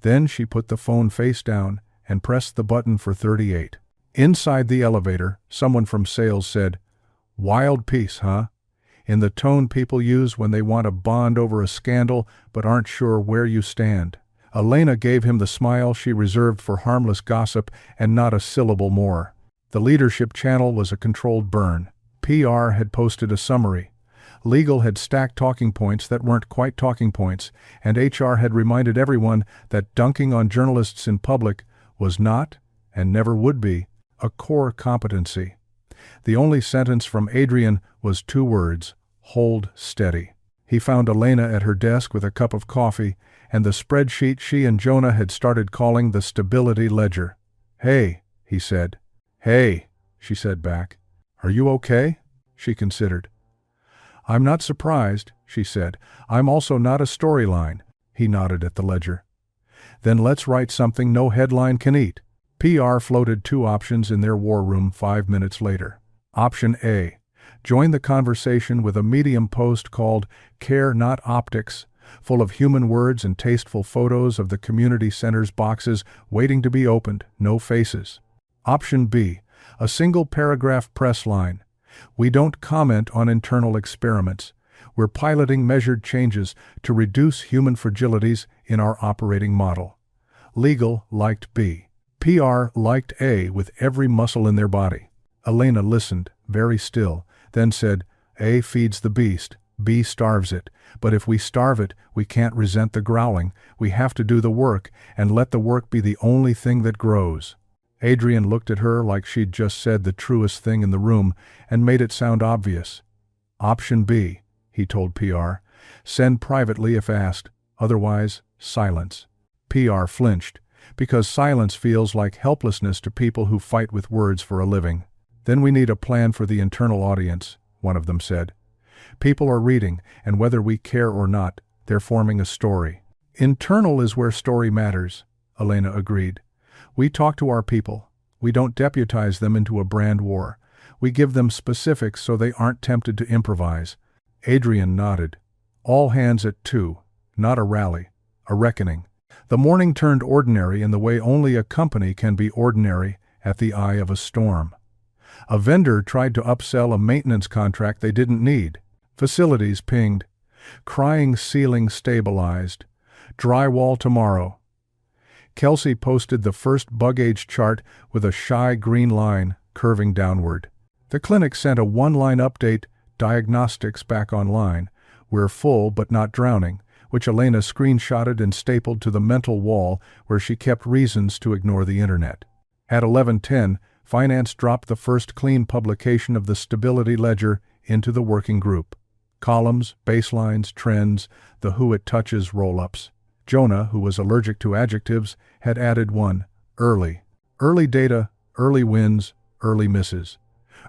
Then she put the phone face down and pressed the button for 38. Inside the elevator, someone from sales said, "Wild piece, huh?" in the tone people use when they want to bond over a scandal but aren't sure where you stand. Elena gave him the smile she reserved for harmless gossip and not a syllable more. The leadership channel was a controlled burn. PR had posted a summary. Legal had stacked talking points that weren't quite talking points, and HR had reminded everyone that dunking on journalists in public was not, and never would be, a core competency. The only sentence from Adrian was 2 words: hold steady. He found Elena at her desk with a cup of coffee and the spreadsheet she and Jonah had started calling the stability ledger. "Hey," he said. "Hey," she said back. "Are you okay?" She considered. "I'm not surprised," she said. "I'm also not a storyline." He nodded at the ledger. "Then let's write something no headline can eat." PR floated 2 options in their war room 5 minutes later. Option A: join the conversation with a Medium post called Care Not Optics, full of human words and tasteful photos of the community center's boxes waiting to be opened, no faces. Option B: a single paragraph press line. "We don't comment on internal experiments. We're piloting measured changes to reduce human fragilities in our operating model." Legal liked B. PR liked A with every muscle in their body. Elena listened, very still, then said, "A feeds the beast, B starves it. But if we starve it, we can't resent the growling. We have to do the work, and let the work be the only thing that grows." Adrian looked at her like she'd just said the truest thing in the room and made it sound obvious. "Option B," he told PR. "Send privately if asked. Otherwise, silence." PR flinched, because silence feels like helplessness to people who fight with words for a living. "Then we need a plan for the internal audience," one of them said. "People are reading, and whether we care or not, they're forming a story." "Internal is where story matters," Elena agreed. "We talk to our people. We don't deputize them into a brand war. We give them specifics so they aren't tempted to improvise." Adrian nodded. "All hands at 2. Not a rally. A reckoning." The morning turned ordinary in the way only a company can be ordinary at the eye of a storm. A vendor tried to upsell a maintenance contract they didn't need. Facilities pinged. Crying ceiling stabilized. Drywall tomorrow. Kelsey posted the first bug age chart with a shy green line curving downward. The clinic sent a 1-line update, "Diagnostics back online. We're full but not drowning," which Elena screenshotted and stapled to the mental wall where she kept reasons to ignore the internet. At 11:10, Finance dropped the first clean publication of the Stability Ledger into the working group. Columns, baselines, trends, the who it touches roll-ups. Jonah, who was allergic to adjectives, had added one: early. Early data, early wins, early misses.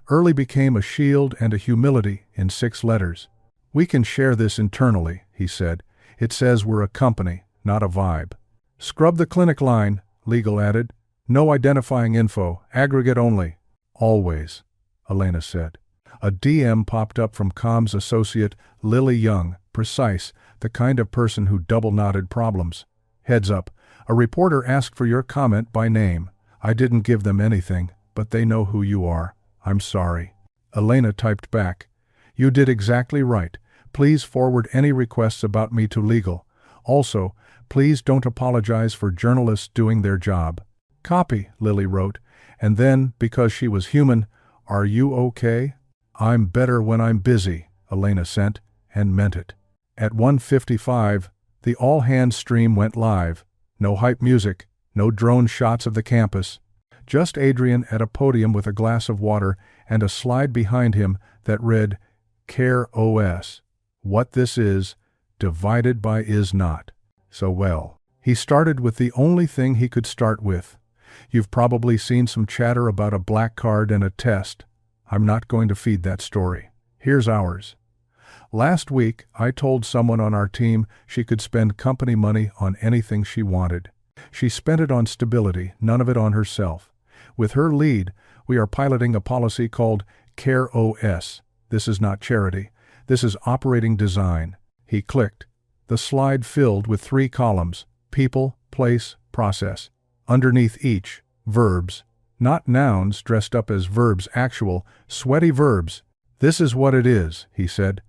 Early became a shield and a humility in 6 letters. "We can share this internally," he said. "It says we're a company, not a vibe." "Scrub the clinic line," Legal added. "No identifying info, aggregate only." "Always," Elena said. A DM popped up from comms associate Lily Young, precise, the kind of person who double-knotted problems. "Heads up, a reporter asked for your comment by name. I didn't give them anything, but they know who you are. I'm sorry." Elena typed back, "You did exactly right. Please forward any requests about me to legal. Also, please don't apologize for journalists doing their job." "Copy," Lily wrote, and then, because she was human, "Are you okay?" "I'm better when I'm busy," Elena sent, and meant it. At 1:55, the all-hands stream went live. No hype music, no drone shots of the campus. Just Adrian at a podium with a glass of water and a slide behind him that read, Care OS. What this is, divided by is not. So well. He started with the only thing he could start with. You've probably seen some chatter about a black card and a test. I'm not going to feed that story. Here's ours. Last week, I told someone on our team she could spend company money on anything she wanted. She spent it on stability, none of it on herself. With her lead, we are piloting a policy called Care OS. This is not charity. This is operating design. He clicked. The slide filled with 3 columns: people, place, process. Underneath each, verbs. Not nouns dressed up as verbs, actual, sweaty verbs. This is what it is, he said.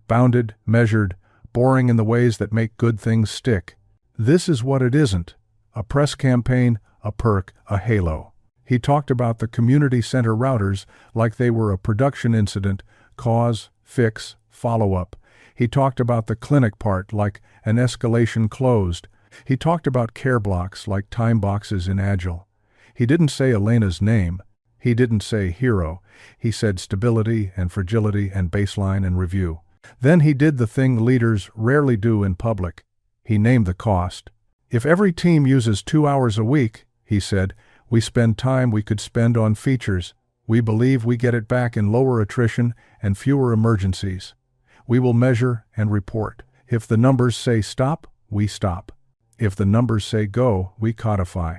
Bounded, measured, boring in the ways that make good things stick. This is what it isn't. A press campaign, a perk, a halo. He talked about the community center routers like they were a production incident, cause, fix, follow-up. He talked about the clinic part like an escalation closed. He talked about care blocks like time boxes in Agile. He didn't say Elena's name. He didn't say hero. He said stability and fragility and baseline and review. Then he did the thing leaders rarely do in public. He named the cost. If every team uses 2 hours a week, he said, we spend time we could spend on features. We believe we get it back in lower attrition and fewer emergencies. We will measure and report. If the numbers say stop, we stop. If the numbers say go, we codify.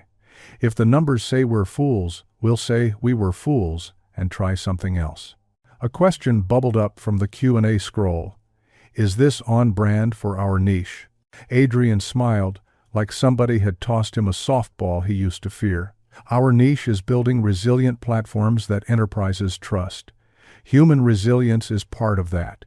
If the numbers say we're fools, we'll say we were fools and try something else. A question bubbled up from the Q&A scroll. Is this on brand for our niche? Adrian smiled, like somebody had tossed him a softball he used to fear. Our niche is building resilient platforms that enterprises trust. Human resilience is part of that.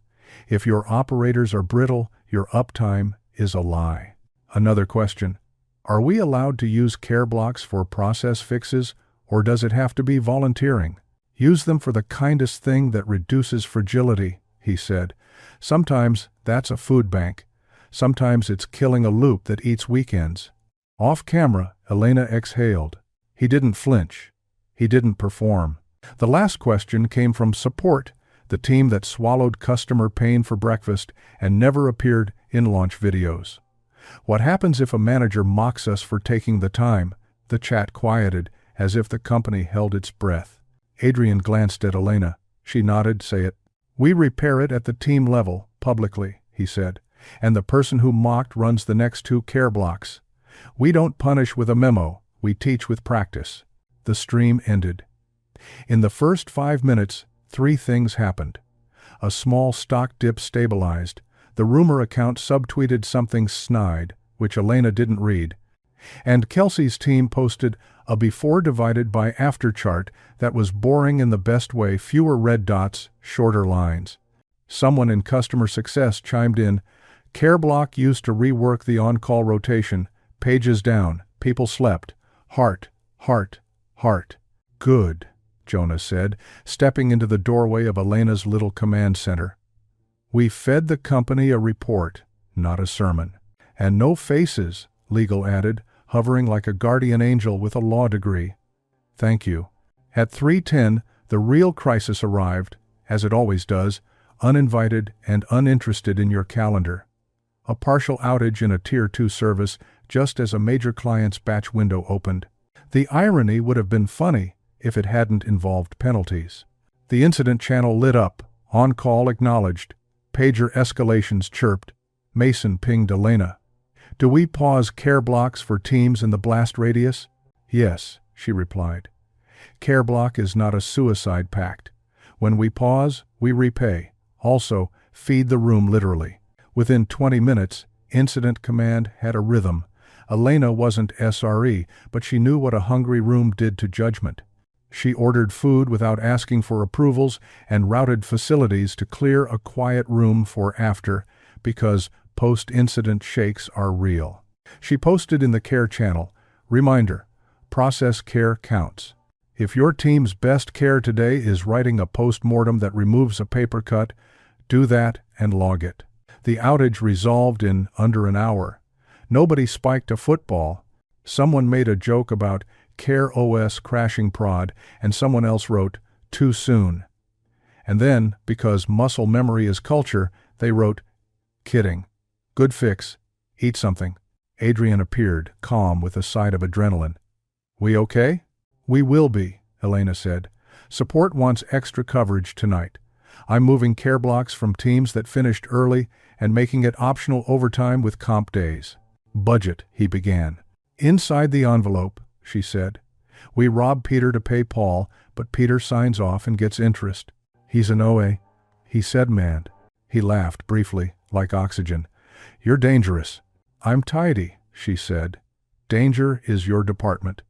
If your operators are brittle, your uptime is a lie. Another question. Are we allowed to use care blocks for process fixes, or does it have to be volunteering? Use them for the kindest thing that reduces fragility, he said. Sometimes that's a food bank. Sometimes it's killing a loop that eats weekends. Off camera, Elena exhaled. He didn't flinch. He didn't perform. The last question came from support, the team that swallowed customer pain for breakfast and never appeared in launch videos. What happens if a manager mocks us for taking the time? The chat quieted, as if the company held its breath. Adrian glanced at Elena. She nodded. Say it. We repair it at the team level, publicly, he said. And the person who mocked runs the next 2 care blocks. We don't punish with a memo. We teach with practice. The stream ended. In the first 5 minutes, 3 things happened. A small stock dip stabilized. The rumor account subtweeted something snide, which Elena didn't read. And Kelsey's team posted a before divided by after chart that was boring in the best way, fewer red dots, shorter lines. Someone in customer success chimed in, Care block used to rework the on-call rotation, pages down, people slept. Heart, heart, heart. Good, Jonah said, stepping into the doorway of Elena's little command center. We fed the company a report, not a sermon. And no faces, Legal added, hovering like a guardian angel with a law degree. Thank you. At 3:10, the real crisis arrived, as it always does, uninvited and uninterested in your calendar. A partial outage in a Tier 2 service just as a major client's batch window opened. The irony would have been funny if it hadn't involved penalties. The incident channel lit up, on-call acknowledged, pager escalations chirped, Mason pinged Elena. Do we pause care blocks for teams in the blast radius? Yes, she replied. Care block is not a suicide pact. When we pause, we repay. Also, feed the room literally. Within 20 minutes, incident command had a rhythm. Elena wasn't SRE, but she knew what a hungry room did to judgment. She ordered food without asking for approvals and routed facilities to clear a quiet room for after, because post-incident shakes are real. She posted in the care channel, reminder, process care counts. If your team's best care today is writing a post-mortem that removes a paper cut, do that and log it. The outage resolved in under an hour. Nobody spiked a football. Someone made a joke about Care OS crashing prod, and someone else wrote, too soon. And then, because muscle memory is culture, they wrote, kidding. Good fix. Eat something. Adrian appeared, calm with a side of adrenaline. We okay? We will be, Elena said. Support wants extra coverage tonight. I'm moving care blocks from teams that finished early and making it optional overtime with comp days. Budget, he began. Inside the envelope, she said. We rob Peter to pay Paul, but Peter signs off and gets interest. He's an OA. He said mad. He laughed briefly, like oxygen. You're dangerous. I'm tidy, she said. Danger is your department.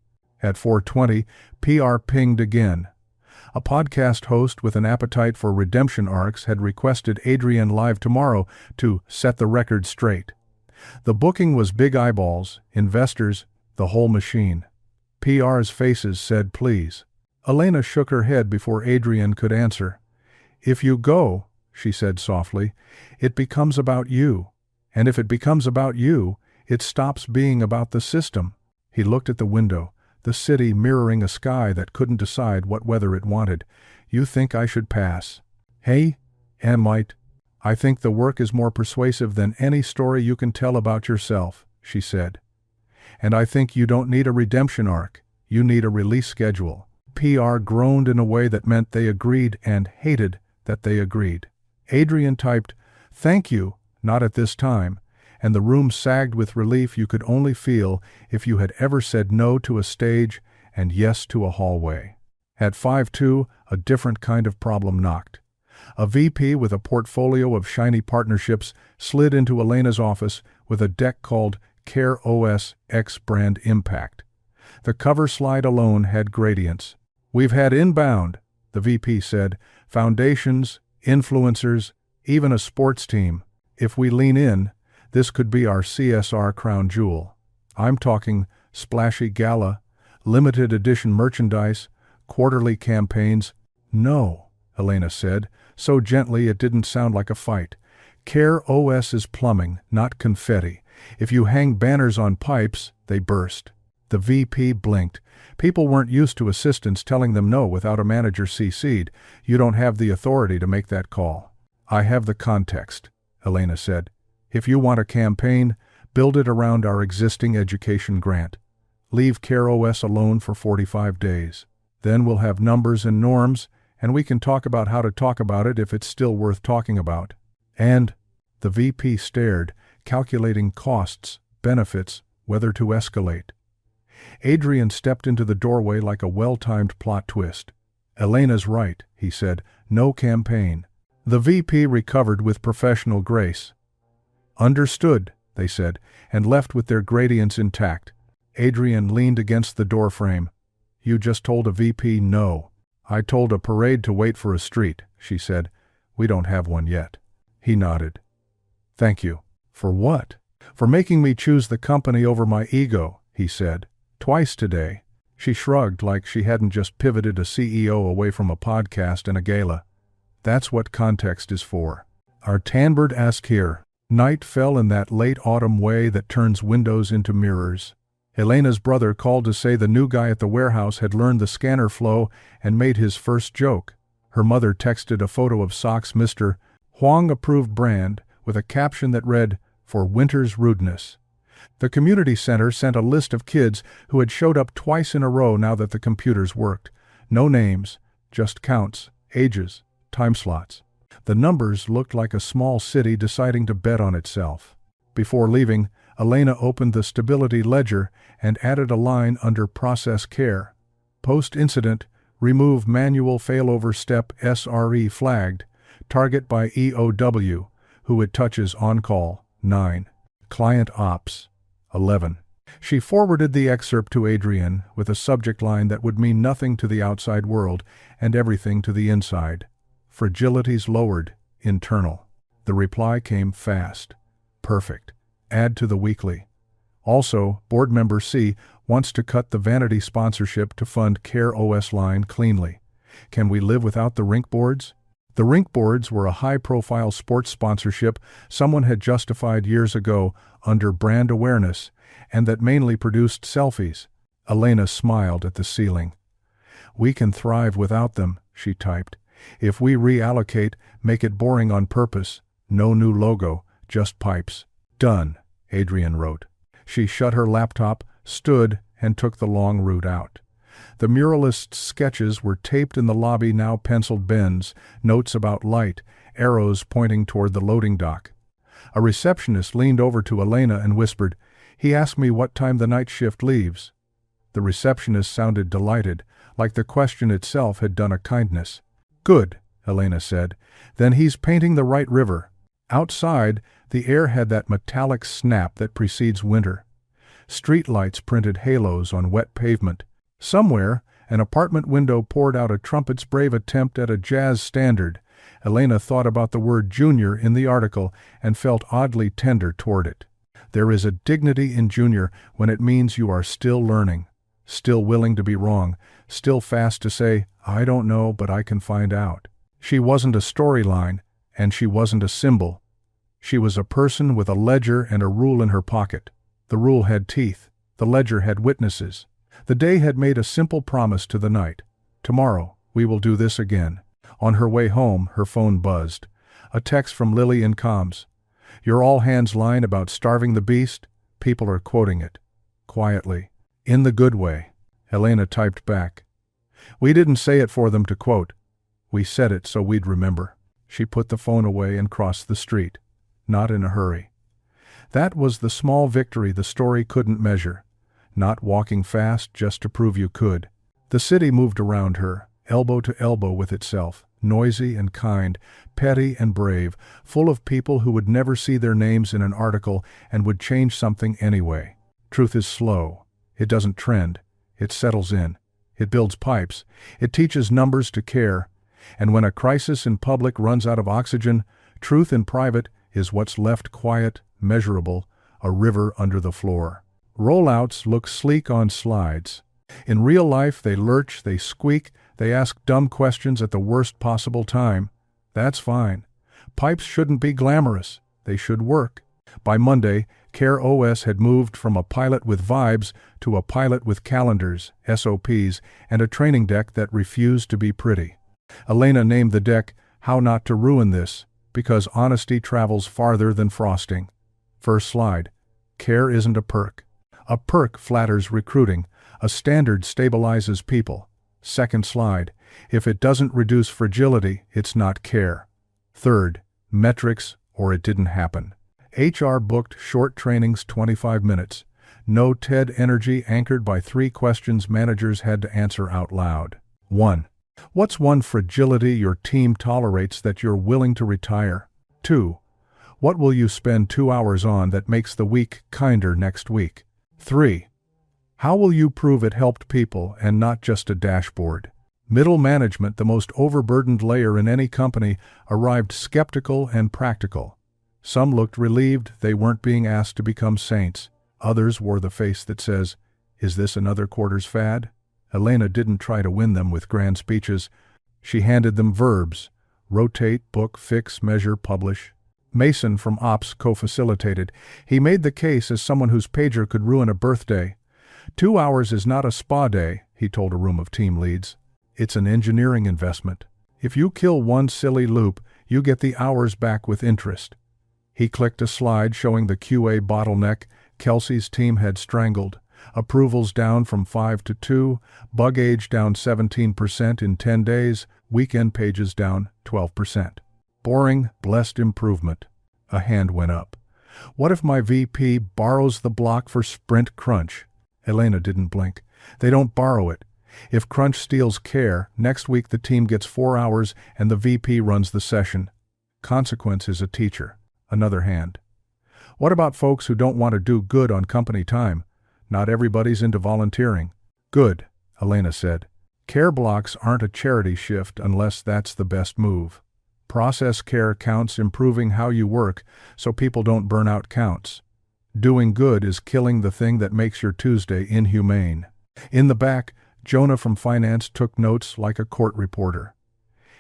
At 4:20, PR pinged again. A podcast host with an appetite for redemption arcs had requested Adrian live tomorrow to set the record straight. The booking was big eyeballs, investors, the whole machine. PR's faces said please. Elena shook her head before Adrian could answer. If you go, she said softly, it becomes about you. And if it becomes about you, it stops being about the system. He looked at the window, the city mirroring a sky that couldn't decide what weather it wanted. You think I should pass? Hey, Amite, I think the work is more persuasive than any story you can tell about yourself, she said. And I think you don't need a redemption arc, you need a release schedule. PR groaned in a way that meant they agreed and hated that they agreed. Adrian typed, thank you, not at this time, and the room sagged with relief you could only feel if you had ever said no to a stage and yes to a hallway. At 5:02, a different kind of problem knocked. A VP with a portfolio of shiny partnerships slid into Elena's office with a deck called Care OS X Brand Impact. The cover slide alone had gradients. We've had inbound, the VP said, foundations, influencers, even a sports team. If we lean in, this could be our CSR crown jewel. I'm talking splashy gala, limited edition merchandise, quarterly campaigns. No, Elena said, so gently it didn't sound like a fight. Care OS is plumbing, not confetti. If you hang banners on pipes, they burst. The VP blinked. People weren't used to assistants telling them no without a manager CC'd. You don't have the authority to make that call. I have the context, Elena said. If you want a campaign, build it around our existing education grant. Leave Care OS alone for 45 days. Then we'll have numbers and norms, and we can talk about how to talk about it if it's still worth talking about. And, the VP stared, calculating costs, benefits, whether to escalate. Adrian stepped into the doorway like a well-timed plot twist. Elena's right, he said, no campaign. The VP recovered with professional grace. Understood, they said, and left with their gradients intact. Adrian leaned against the doorframe. You just told a VP no. I told a parade to wait for a street, she said. We don't have one yet. He nodded. Thank you. For what? For making me choose the company over my ego, he said. Twice today. She shrugged like she hadn't just pivoted a CEO away from a podcast and a gala. That's what context is for. Our Tanbird asked here. Night fell in that late autumn way that turns windows into mirrors. Elena's brother called to say the new guy at the warehouse had learned the scanner flow and made his first joke. Her mother texted a photo of socks Mr. Huang approved brand with a caption that read, for winter's rudeness. The community center sent a list of kids who had showed up twice in a row now that the computers worked. No names, just counts, ages, time slots. The numbers looked like a small city deciding to bet on itself. Before leaving, Elena opened the stability ledger and added a line under process care. Post-incident, remove manual failover step SRE flagged, target by EOW, who it touches on call, 9. Client ops, 11. She forwarded the excerpt to Adrian with a subject line that would mean nothing to the outside world and everything to the inside. Fragilities lowered, internal. The reply came fast. Perfect. Add to the weekly. Also, board member C wants to cut the vanity sponsorship to fund Care OS line cleanly. Can we live without the rink boards? The rink boards were a high-profile sports sponsorship someone had justified years ago under brand awareness, and that mainly produced selfies. Elena smiled at the ceiling. "We can thrive without them," she typed. "If we reallocate, make it boring on purpose. No new logo, just pipes." "Done," Adrian wrote. She shut her laptop, stood, and took the long route out. The muralist's sketches were taped in the lobby, now penciled bends, notes about light, arrows pointing toward the loading dock. A receptionist leaned over to Elena and whispered, "He asked me what time the night shift leaves." The receptionist sounded delighted, like the question itself had done a kindness. "Good," Elena said. "Then he's painting the right river." Outside, the air had that metallic snap that precedes winter. Streetlights printed halos on wet pavement. Somewhere, an apartment window poured out a trumpet's brave attempt at a jazz standard. Elena thought about the word junior in the article and felt oddly tender toward it. There is a dignity in junior when it means you are still learning, still willing to be wrong, still fast to say, "I don't know, but I can find out." She wasn't a storyline, and she wasn't a symbol. She was a person with a ledger and a rule in her pocket. The rule had teeth. The ledger had witnesses. The day had made a simple promise to the night. "Tomorrow, we will do this again." On her way home, her phone buzzed. A text from Lily in comms. "Your all-hands line about starving the beast? People are quoting it." Quietly. "In the good way." Elena typed back. "We didn't say it for them to quote. We said it so we'd remember." She put the phone away and crossed the street. Not in a hurry. That was the small victory the story couldn't measure. Not walking fast just to prove you could. The city moved around her, elbow to elbow with itself, noisy and kind, petty and brave, full of people who would never see their names in an article and would change something anyway. Truth is slow. It doesn't trend. It settles in. It builds pipes. It teaches numbers to care. And when a crisis in public runs out of oxygen, truth in private is what's left quiet, measurable, a river under the floor. Rollouts look sleek on slides. In real life, they lurch, they squeak, they ask dumb questions at the worst possible time. That's fine. Pipes shouldn't be glamorous. They should work. By Monday, Care OS had moved from a pilot with vibes to a pilot with calendars, SOPs, and a training deck that refused to be pretty. Elena named the deck "How Not to Ruin This," because honesty travels farther than frosting. First slide. Care isn't a perk. A perk flatters recruiting. A standard stabilizes people. Second slide. If it doesn't reduce fragility, it's not care. Third, metrics or it didn't happen. HR booked short trainings 25 minutes. No TED energy anchored by 3 questions managers had to answer out loud. 1. What's one fragility your team tolerates that you're willing to retire? 2. What will you spend 2 hours on that makes the week kinder next week? 3. How will you prove it helped people and not just a dashboard? Middle management, the most overburdened layer in any company, arrived skeptical and practical. Some looked relieved they weren't being asked to become saints. Others wore the face that says, "Is this another quarter's fad?" Elena didn't try to win them with grand speeches. She handed them verbs: rotate, book, fix, measure, publish. Mason from Ops co-facilitated. He made the case as someone whose pager could ruin a birthday. 2 hours is not a spa day, he told a room of team leads. It's an engineering investment. If you kill one silly loop, you get the hours back with interest. He clicked a slide showing the QA bottleneck Kelsey's team had strangled. Approvals down from 5 to 2, bug age down 17% in 10 days, weekend pages down 12%. Boring, blessed improvement. A hand went up. What if my VP borrows the block for sprint crunch? Elena didn't blink. They don't borrow it. If crunch steals care, next week the team gets 4 hours and the VP runs the session. Consequence is a teacher. Another hand. What about folks who don't want to do good on company time? Not everybody's into volunteering. Good, Elena said. Care blocks aren't a charity shift unless that's the best move. Process care counts improving how you work so people don't burn out counts. Doing good is killing the thing that makes your Tuesday inhumane. In the back, Jonah from finance took notes like a court reporter.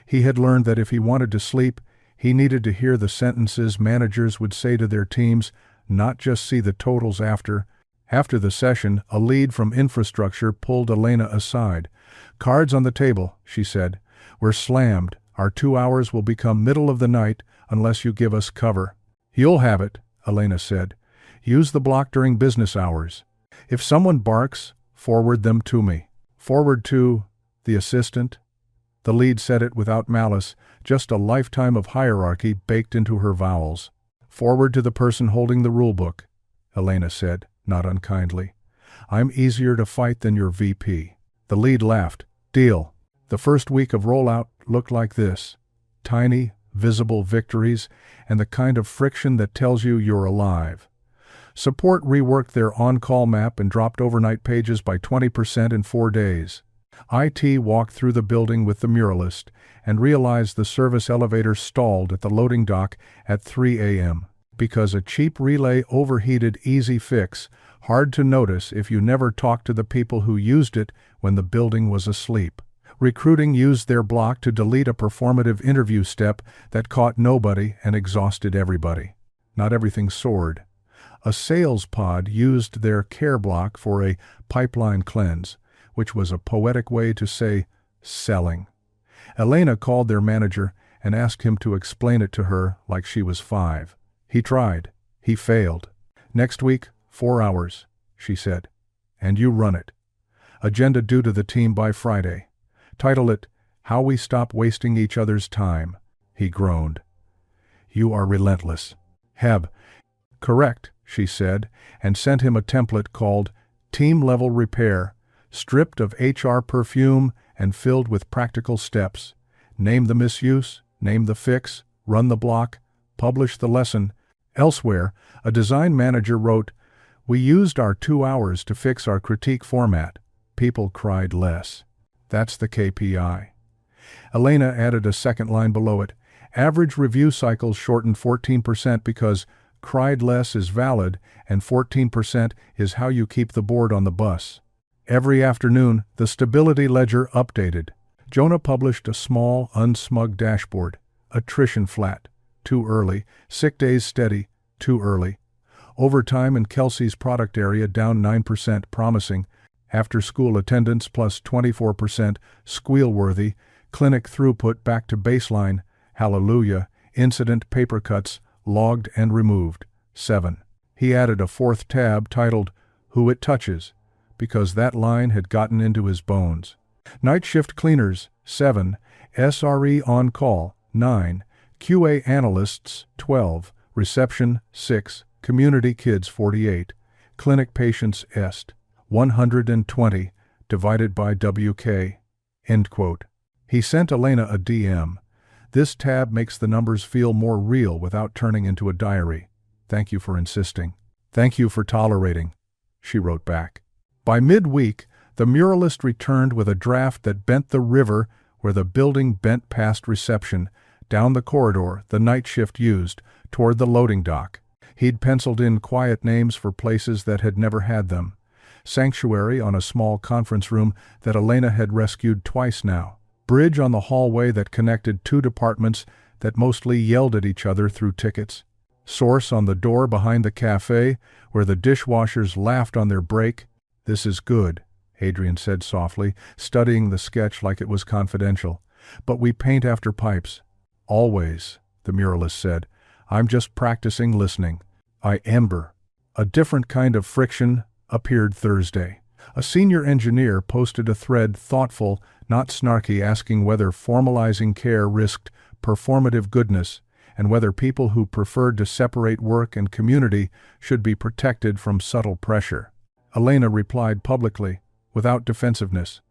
He had learned that if he wanted to sleep, he needed to hear the sentences managers would say to their teams, not just see the totals after. After the session, a lead from infrastructure pulled Elena aside. "Cards on the table," she said. "We're slammed. Our 2 hours will become middle of the night unless you give us cover." "You'll have it," Elena said. "Use the block during business hours. If someone barks, forward them to me." "Forward to the assistant?" The lead said it without malice, just a lifetime of hierarchy baked into her vowels. "Forward to the person holding the rulebook," Elena said, not unkindly. "I'm easier to fight than your VP." The lead laughed. "Deal." The first week of rollout looked like this. Tiny, visible victories, and the kind of friction that tells you you're alive. Support reworked their on-call map and dropped overnight pages by 20% in 4 days. IT walked through the building with the muralist and realized the service elevator stalled at the loading dock at 3 a.m. because a cheap relay overheated. Easy fix, hard to notice if you never talked to the people who used it when the building was asleep. Recruiting used their block to delete a performative interview step that caught nobody and exhausted everybody. Not everything soared. A sales pod used their care block for a pipeline cleanse, which was a poetic way to say selling. Elena called their manager and asked him to explain it to her like she was 5. He tried. He failed. "Next week, 4 hours," she said. "And you run it. Agenda due to the team by Friday. Title it, How We Stop Wasting Each Other's Time." He groaned. "You are relentless." "Heb." "Correct," she said, and sent him a template called Team Level Repair, stripped of HR perfume and filled with practical steps. Name the misuse, name the fix, run the block, publish the lesson. Elsewhere, a design manager wrote, "We used our 2 hours to fix our critique format. People cried less." That's the KPI. Elena added a second line below it. Average review cycles shortened 14% because cried less is valid and 14% is how you keep the board on the bus. Every afternoon, the stability ledger updated. Jonah published a small, unsmug dashboard. Attrition flat. Too early. Sick days steady. Too early. Overtime in Kelsey's product area down 9%, promising. After-school attendance plus 24%, squeal-worthy. Clinic throughput back to baseline. Hallelujah. Incident paper cuts, logged and removed. 7. He added a fourth tab titled, Who It Touches, because that line had gotten into his bones. Night shift cleaners, 7. SRE on call, 9. QA analysts, 12. Reception, 6. Community kids, 48. Clinic patients, est. 120, divided by WK. End quote. He sent Elena a DM. This tab makes the numbers feel more real without turning into a diary. Thank you for insisting. Thank you for tolerating, she wrote back. By midweek, the muralist returned with a draft that bent the river where the building bent past reception, down the corridor the night shift used, toward the loading dock. He'd penciled in quiet names for places that had never had them. Sanctuary on a small conference room that Elena had rescued twice now. Bridge on the hallway that connected 2 departments that mostly yelled at each other through tickets. Source on the door behind the cafe where the dishwashers laughed on their break. "This is good," Adrian said softly, studying the sketch like it was confidential. "But we paint after pipes." "Always," the muralist said. "I'm just practicing listening." Ember. A different kind of friction appeared Thursday. A senior engineer posted a thread thoughtful, not snarky, asking whether formalizing care risked performative goodness and whether people who preferred to separate work and community should be protected from subtle pressure. Elena replied publicly, without defensiveness,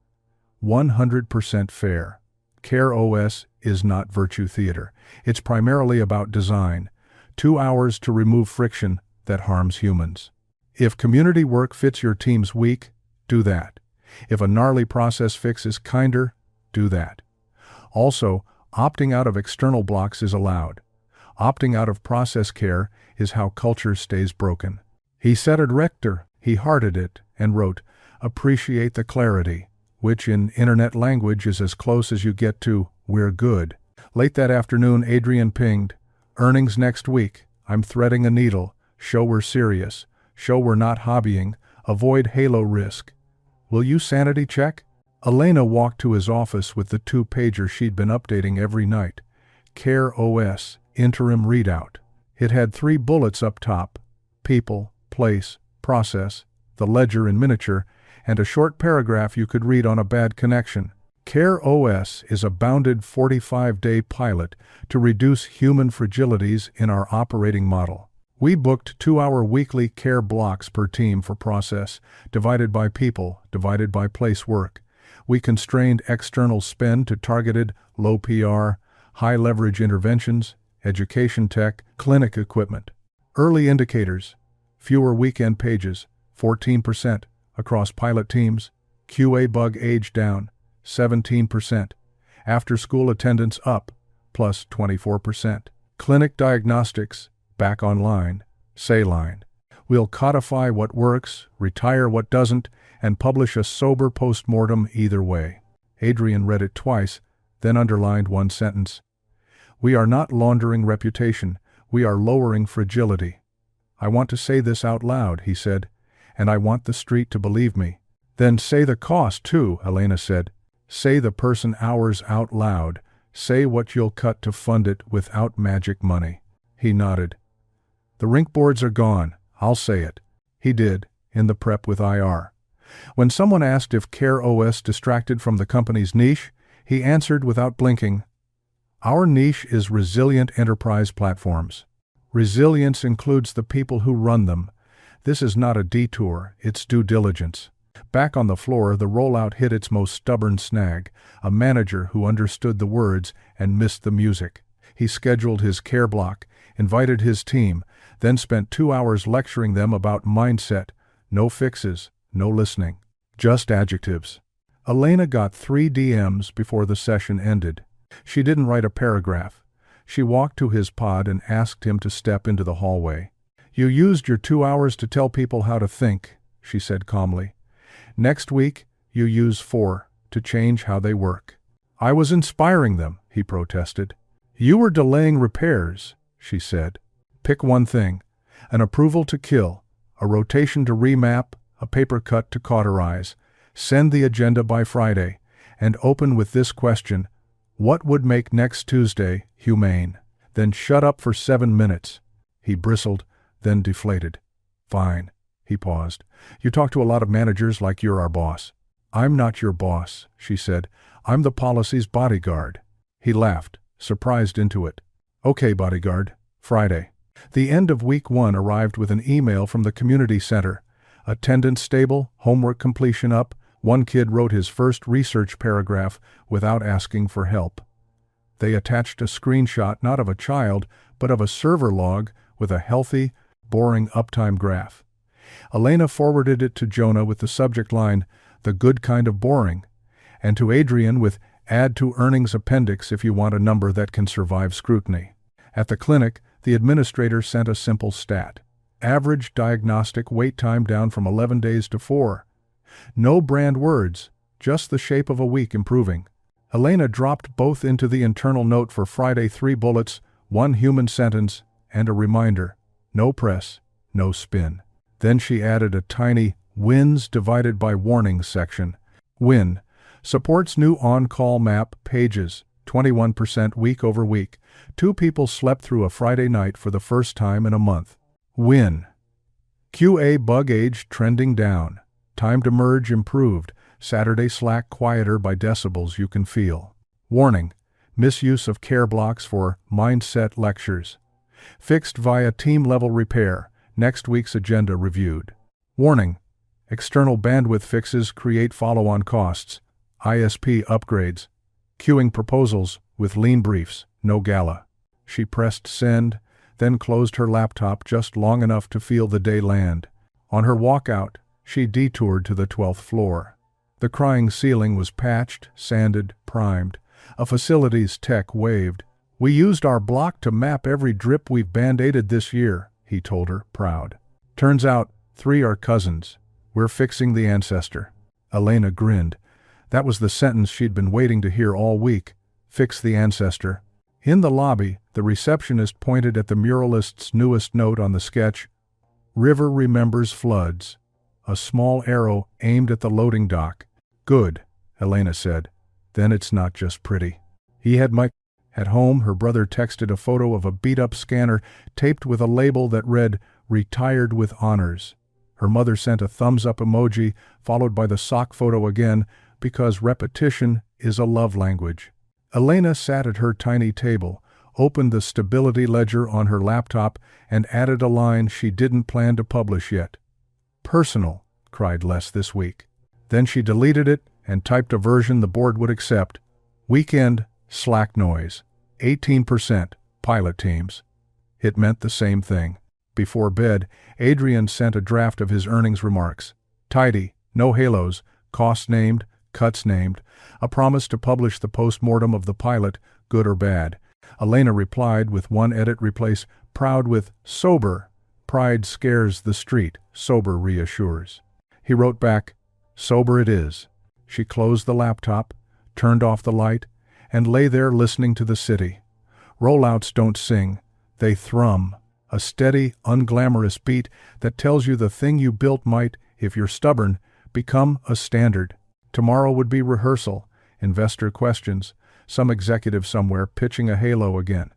100% fair. Care OS is not virtue theater. It's primarily about design. 2 hours to remove friction that harms humans. If community work fits your team's week, do that. If a gnarly process fix is kinder, do that. Also, opting out of external blocks is allowed. Opting out of process care is how culture stays broken. He set a director, he hearted it, and wrote, "Appreciate the clarity," which in internet language is as close as you get to We're good. Late that afternoon, Adrian pinged. Earnings next week. I'm threading a needle. Show we're serious. Show we're not hobbying. Avoid halo risk. Will you sanity check? Elena walked to his office with the 2-pager she'd been updating every night. Care OS, interim readout. It had 3 bullets up top. People, place, process, the ledger in miniature, and a short paragraph you could read on a bad connection. Care OS is a bounded 45-day pilot to reduce human fragilities in our operating model. We booked 2-hour weekly care blocks per team for process, divided by people, divided by place work. We constrained external spend to targeted, low PR, high-leverage interventions, education tech, clinic equipment. Early indicators: fewer weekend pages, 14%, across pilot teams. QA bug age down, 17%. After-school attendance up, plus 24%. Clinic diagnostics, back online, saline. We'll codify what works, retire what doesn't, and publish a sober post-mortem either way. Adrian read it twice, then underlined one sentence. We are not laundering reputation, we are lowering fragility. I want to say this out loud, he said, and I want the street to believe me. Then say the cost too, Elena said. Say the person hours out loud. Say what you'll cut to fund it without magic money. He nodded. The rink boards are gone, I'll say it. He did, in the prep with IR. When someone asked if Care OS distracted from the company's niche, he answered without blinking, Our niche is resilient enterprise platforms. Resilience includes the people who run them. This is not a detour, it's due diligence. Back on the floor, the rollout hit its most stubborn snag, a manager who understood the words and missed the music. He scheduled his care block, invited his team, then spent 2 hours lecturing them about mindset. No fixes, no listening, just adjectives. Elena got 3 DMs before the session ended. She didn't write a paragraph. She walked to his pod and asked him to step into the hallway. You used your 2 hours to tell people how to think, she said calmly. Next week, you use 4 to change how they work. I was inspiring them, he protested. You were delaying repairs, she said. Pick one thing: an approval to kill, a rotation to remap, a paper cut to cauterize. Send the agenda by Friday, and open with this question: what would make next Tuesday humane? Then shut up for 7 minutes. He bristled, then deflated. Fine. He paused. You talk to a lot of managers like you're our boss. I'm not your boss, she said. I'm the policy's bodyguard. He laughed, surprised into it. Okay, bodyguard. Friday. The end of week 1 arrived with an email from the community center. Attendance stable, homework completion up. One kid wrote his first research paragraph without asking for help. They attached a screenshot not of a child, but of a server log with a healthy, boring uptime graph. Elena forwarded it to Jonah with the subject line, "The good kind of boring," and to Adrian with "Add to earnings appendix if you want a number that can survive scrutiny." At the clinic, the administrator sent a simple stat. Average diagnostic wait time down from 11 days to 4. No brand words, just the shape of a week improving. Elena dropped both into the internal note for Friday: 3 bullets, 1 human sentence, and a reminder: no press, no spin. Then she added a tiny wins divided by warnings section. Win: supports new on-call map pages, 21% week over week. 2 people slept through a Friday night for the first time in a month. Win: QA bug age trending down. Time to merge improved. Saturday Slack quieter by decibels you can feel. Warning: misuse of care blocks for mindset lectures. Fixed via team-level repair. Next week's agenda reviewed. Warning: external bandwidth fixes create follow-on costs. ISP upgrades. Queuing proposals with lean briefs, no gala. She pressed send, then closed her laptop just long enough to feel the day land. On her walkout, she detoured to the 12th floor. The crying ceiling was patched, sanded, primed. A facilities tech waved. We used our block to map every drip we've band-aided this year, he told her, proud. Turns out, 3 are cousins. We're fixing the ancestor. Elena grinned. That was the sentence she'd been waiting to hear all week. Fix the ancestor. In the lobby, the receptionist pointed at the muralist's newest note on the sketch. River remembers floods. A small arrow aimed at the loading dock. Good, Elena said. Then it's not just pretty. He had Mike. At home, her brother texted a photo of a beat-up scanner taped with a label that read, "Retired with honors." Her mother sent a thumbs-up emoji, followed by the sock photo again, because repetition is a love language. Elena sat at her tiny table, opened the stability ledger on her laptop, and added a line she didn't plan to publish yet. "Personal," cried Les this week. Then she deleted it and typed a version the board would accept. Weekend, slack noise. 18%, pilot teams. It meant the same thing. Before bed, Adrian sent a draft of his earnings remarks. Tidy, no halos, costs named, cuts named, a promise to publish the post-mortem of the pilot, good or bad. Elena replied with one edit replace proud with sober. Pride scares the street, sober reassures. He wrote back, sober it is. She closed the laptop, turned off the light, and lay there listening to the city. Rollouts don't sing, they thrum. A steady, unglamorous beat that tells you the thing you built might, if you're stubborn, become a standard. Tomorrow would be rehearsal, investor questions, some executive somewhere pitching a halo again.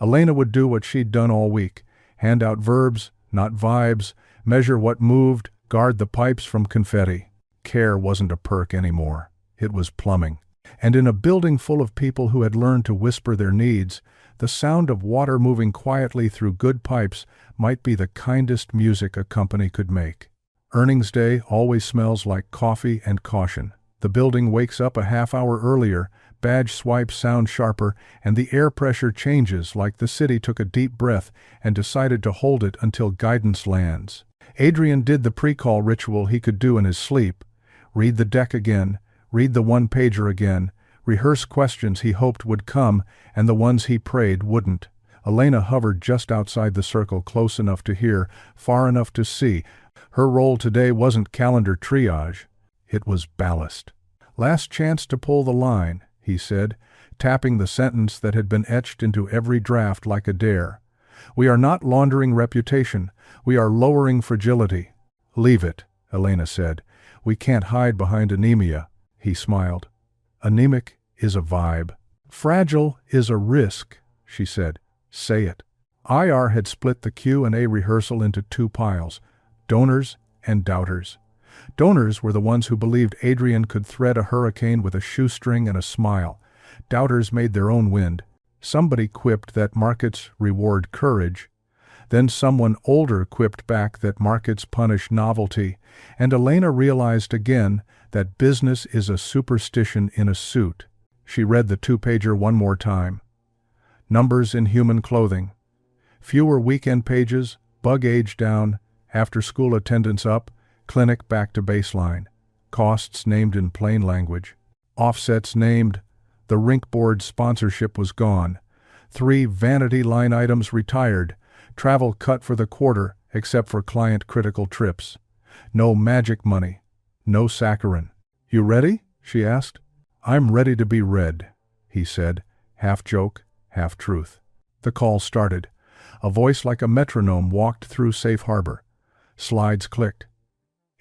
Elena would do what she'd done all week, hand out verbs, not vibes, measure what moved, guard the pipes from confetti. Care wasn't a perk anymore. It was plumbing. And in a building full of people who had learned to whisper their needs, the sound of water moving quietly through good pipes might be the kindest music a company could make. Earnings day always smells like coffee and caution. The building wakes up a half hour earlier, badge swipes sound sharper, and the air pressure changes like the city took a deep breath and decided to hold it until guidance lands. Adrian did the pre-call ritual he could do in his sleep. Read the deck again, read the one-pager again, rehearse questions he hoped would come and the ones he prayed wouldn't. Elena hovered just outside the circle, close enough to hear, far enough to see. Her role today wasn't calendar triage. It was ballast. Last chance to pull the line, he said, tapping the sentence that had been etched into every draft like a dare. We are not laundering reputation. We are lowering fragility. Leave it, Elena said. We can't hide behind anemia. He smiled. Anemic is a vibe. Fragile is a risk, she said. Say it. IR had split the Q&A rehearsal into two piles, donors and doubters. Donors were the ones who believed Adrian could thread a hurricane with a shoestring and a smile. Doubters made their own wind. Somebody quipped that markets reward courage. Then someone older quipped back that markets punish novelty, and Elena realized again that business is a superstition in a suit. She read the two-pager one more time. Numbers in human clothing. Fewer weekend pages, bug age down, after-school attendance up, clinic back to baseline. Costs named in plain language. Offsets named. The rink board sponsorship was gone. 3 vanity line items retired. Travel cut for the quarter, except for client-critical trips. No magic money. No saccharin. You ready? She asked. I'm ready to be read, he said, half joke, half truth. The call started. A voice like a metronome walked through safe harbor. Slides clicked.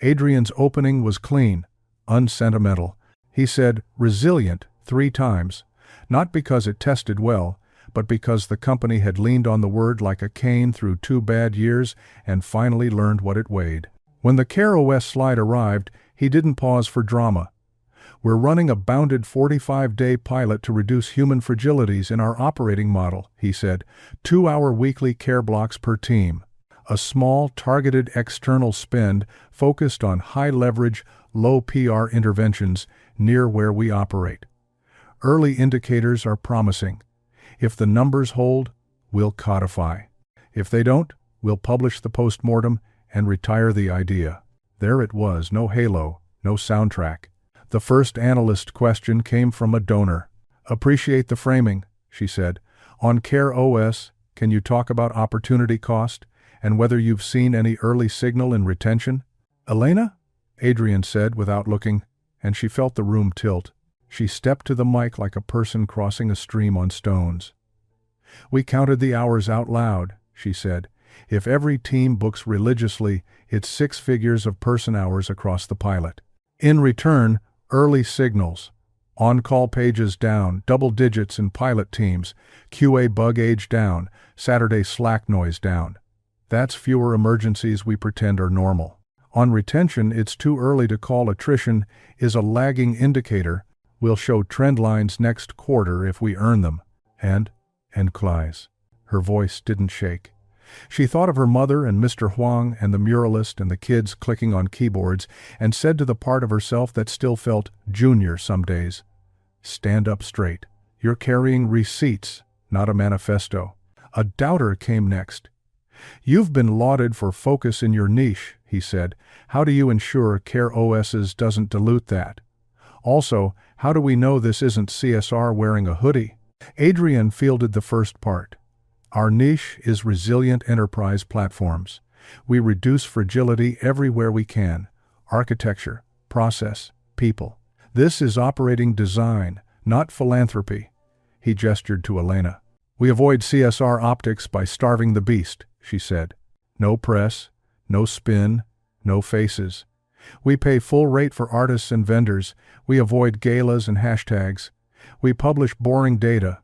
Adrian's opening was clean, unsentimental. He said resilient 3 times, not because it tested well, but because the company had leaned on the word like a cane through 2 bad years and finally learned what it weighed. When the CareOS slide arrived, he didn't pause for drama. We're running a bounded 45-day pilot to reduce human fragilities in our operating model, he said. 2-hour weekly care blocks per team. A small, targeted external spend focused on high-leverage, low PR interventions near where we operate. Early indicators are promising. If the numbers hold, we'll codify. If they don't, we'll publish the postmortem and retire the idea. There it was, no halo, no soundtrack. The first analyst question came from a donor. Appreciate the framing, she said. On CareOS, can you talk about opportunity cost and whether you've seen any early signal in retention? Elena? Adrian said without looking, and she felt the room tilt. She stepped to the mic like a person crossing a stream on stones. "We counted the hours out loud," she said. "If every team books religiously, it's 6 figures of person hours across the pilot. In return, early signals. On-call pages down, double digits in pilot teams, QA bug age down, Saturday Slack noise down. That's fewer emergencies we pretend are normal. On retention, it's too early to call attrition is a lagging indicator. We'll show trend lines next quarter if we earn them." And Clies. Her voice didn't shake. She thought of her mother and Mr. Huang and the muralist and the kids clicking on keyboards, and said to the part of herself that still felt junior some days, "Stand up straight. You're carrying receipts, not a manifesto." A doubter came next. "You've been lauded for focus in your niche," he said. "How do you ensure Care OS's doesn't dilute that? Also, how do we know this isn't CSR wearing a hoodie?" Adrian fielded the first part. "Our niche is resilient enterprise platforms. We reduce fragility everywhere we can. Architecture, process, people. This is operating design, not philanthropy." He gestured to Elena. "We avoid CSR optics by starving the beast," she said. "No press, no spin, no faces. We pay full rate for artists and vendors. We avoid galas and hashtags. We publish boring data.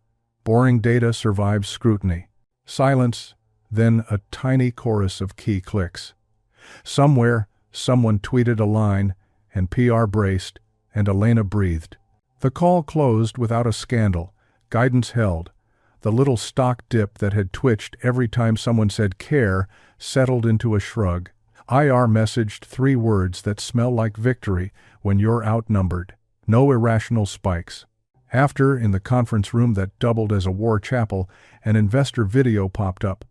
Boring data survives scrutiny." Silence, then a tiny chorus of key clicks. Somewhere, someone tweeted a line, and PR braced, and Elena breathed. The call closed without a scandal. Guidance held. The little stock dip that had twitched every time someone said care settled into a shrug. IR messaged 3 words that smell like victory when you're outnumbered. No irrational spikes. After, in the conference room that doubled as a war chapel, an investor video popped up.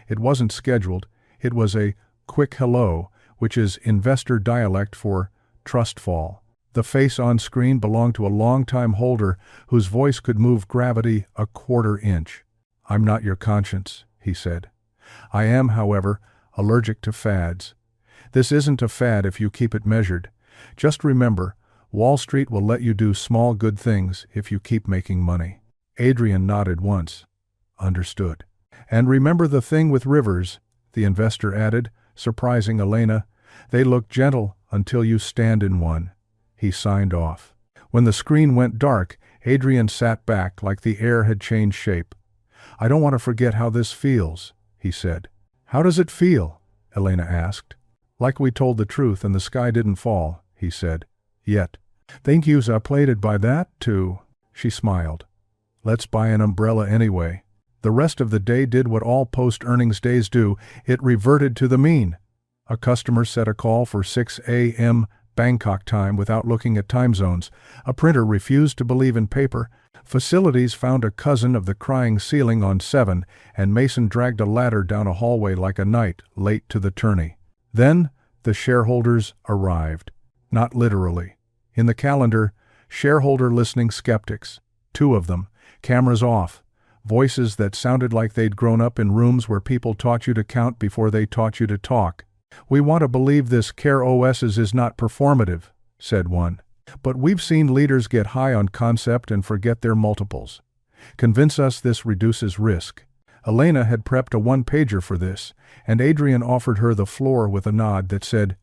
It wasn't scheduled. It was a quick hello, which is investor dialect for trust fall. The face on screen belonged to a longtime holder whose voice could move gravity a 1/4 inch. "I'm not your conscience," he said. "I am, however, allergic to fads. This isn't a fad if you keep it measured. Just remember, Wall Street will let you do small good things if you keep making money." Adrian nodded once. "Understood." "And remember the thing with rivers," the investor added, surprising Elena. "They look gentle until you stand in one." He signed off. When the screen went dark, Adrian sat back like the air had changed shape. "I don't want to forget how this feels," he said. "How does it feel?" Elena asked. "Like we told the truth and the sky didn't fall," he said. "Yet. Think you's plated by that, too?" She smiled. "Let's buy an umbrella anyway." The rest of the day did what all post-earnings days do. It reverted to the mean. A customer set a call for 6 a.m. Bangkok time without looking at time zones. A printer refused to believe in paper. Facilities found a cousin of the crying ceiling on 7, and Mason dragged a ladder down a hallway like a knight late to the tourney. Then the shareholders arrived. Not literally. In the calendar, shareholder listening skeptics. 2 of them, cameras off, voices that sounded like they'd grown up in rooms where people taught you to count before they taught you to talk. "We want to believe this Care OS's is not performative," said one. "But we've seen leaders get high on concept and forget their multiples. Convince us this reduces risk." Elena had prepped a 1-pager for this, and Adrian offered her the floor with a nod that said,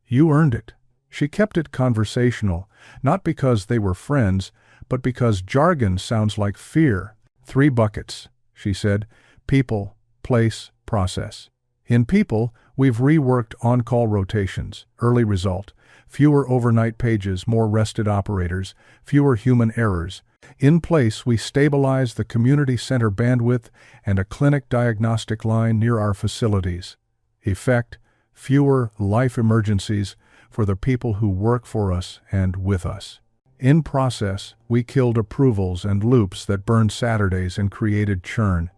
"You earned it." She kept it conversational, not because they were friends, but because jargon sounds like fear. 3 buckets, she said: people, place, process. In people, we've reworked on-call rotations. Early result: fewer overnight pages, more rested operators, fewer human errors. In place, we stabilize the community center bandwidth and a clinic diagnostic line near our facilities. Effect: fewer life emergencies for the people who work for us and with us. In process, we killed approvals and loops that burned Saturdays and created churn.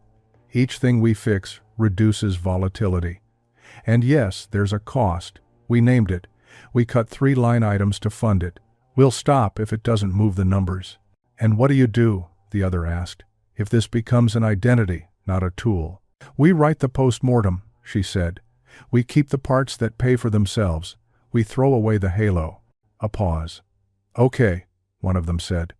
Each thing we fix reduces volatility. And yes, there's a cost. We named it. We cut 3 line items to fund it. We'll stop if it doesn't move the numbers. "And what do you do?" the other asked. "If this becomes an identity, not a tool?" "We write the post-mortem," she said. "We keep the parts that pay for themselves. We throw away the halo." A pause. "Okay, one of them said.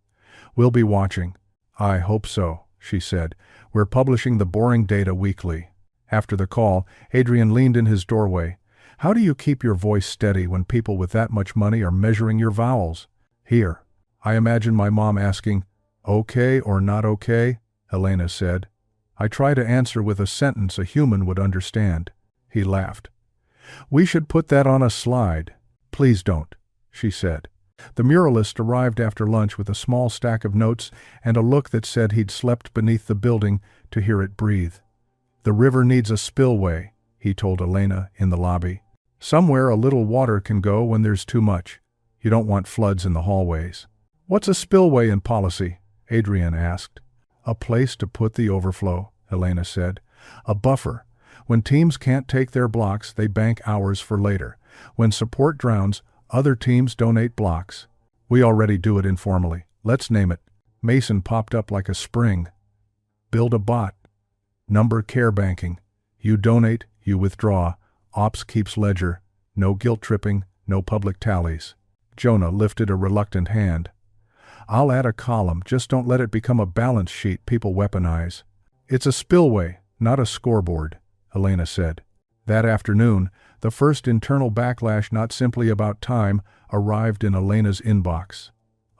We'll be watching. I hope so, she said. We're publishing the boring data weekly. After the call, Adrian leaned in his doorway. How do you keep your voice steady when people with that much money are measuring your vowels? Here. I imagine my mom asking, okay or not okay? Elena said. I try to answer with a sentence a human would understand. He laughed. We should put that on a slide. Please don't, she said. The muralist arrived after lunch with a small stack of notes and a look that said he'd slept beneath the building to hear it breathe. The river needs a spillway, he told Elena in the lobby. Somewhere a little water can go when there's too much. You don't want floods in the hallways. What's a spillway in policy? Adrian asked. A place to put the overflow, Elena said. A buffer. When teams can't take their blocks, they bank hours for later. When support drowns, other teams donate blocks. We already do it informally. Let's name it. Mason popped up like a spring. Build a bot. Number care banking. You donate, you withdraw. Ops keeps ledger. No guilt tripping, no public tallies. Jonah lifted a reluctant hand. I'll add a column, just don't let it become a balance sheet people weaponize. It's a spillway, not a scoreboard, Elena said. That afternoon, the first internal backlash, not simply about time, arrived in Elena's inbox.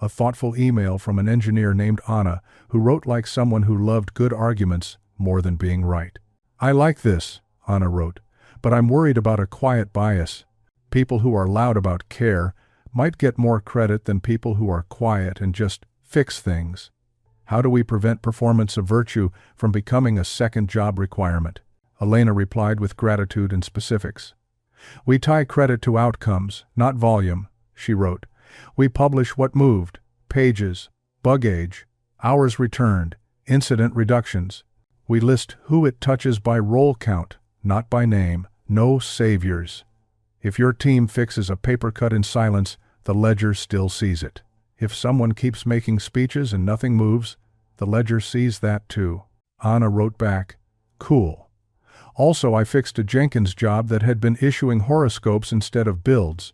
A thoughtful email from an engineer named Anna, who wrote like someone who loved good arguments more than being right. I like this, Anna wrote, but I'm worried about a quiet bias. People who are loud about care might get more credit than people who are quiet and just fix things. How do we prevent performance of virtue from becoming a second job requirement? Elena replied with gratitude and specifics. We tie credit to outcomes, not volume, she wrote. We publish what moved, pages, bug age, hours returned, incident reductions. We list who it touches by roll count, not by name. No saviors. If your team fixes a paper cut in silence, the ledger still sees it. If someone keeps making speeches and nothing moves, the ledger sees that too. Anna wrote back, cool. Also, I fixed a Jenkins job that had been issuing horoscopes instead of builds.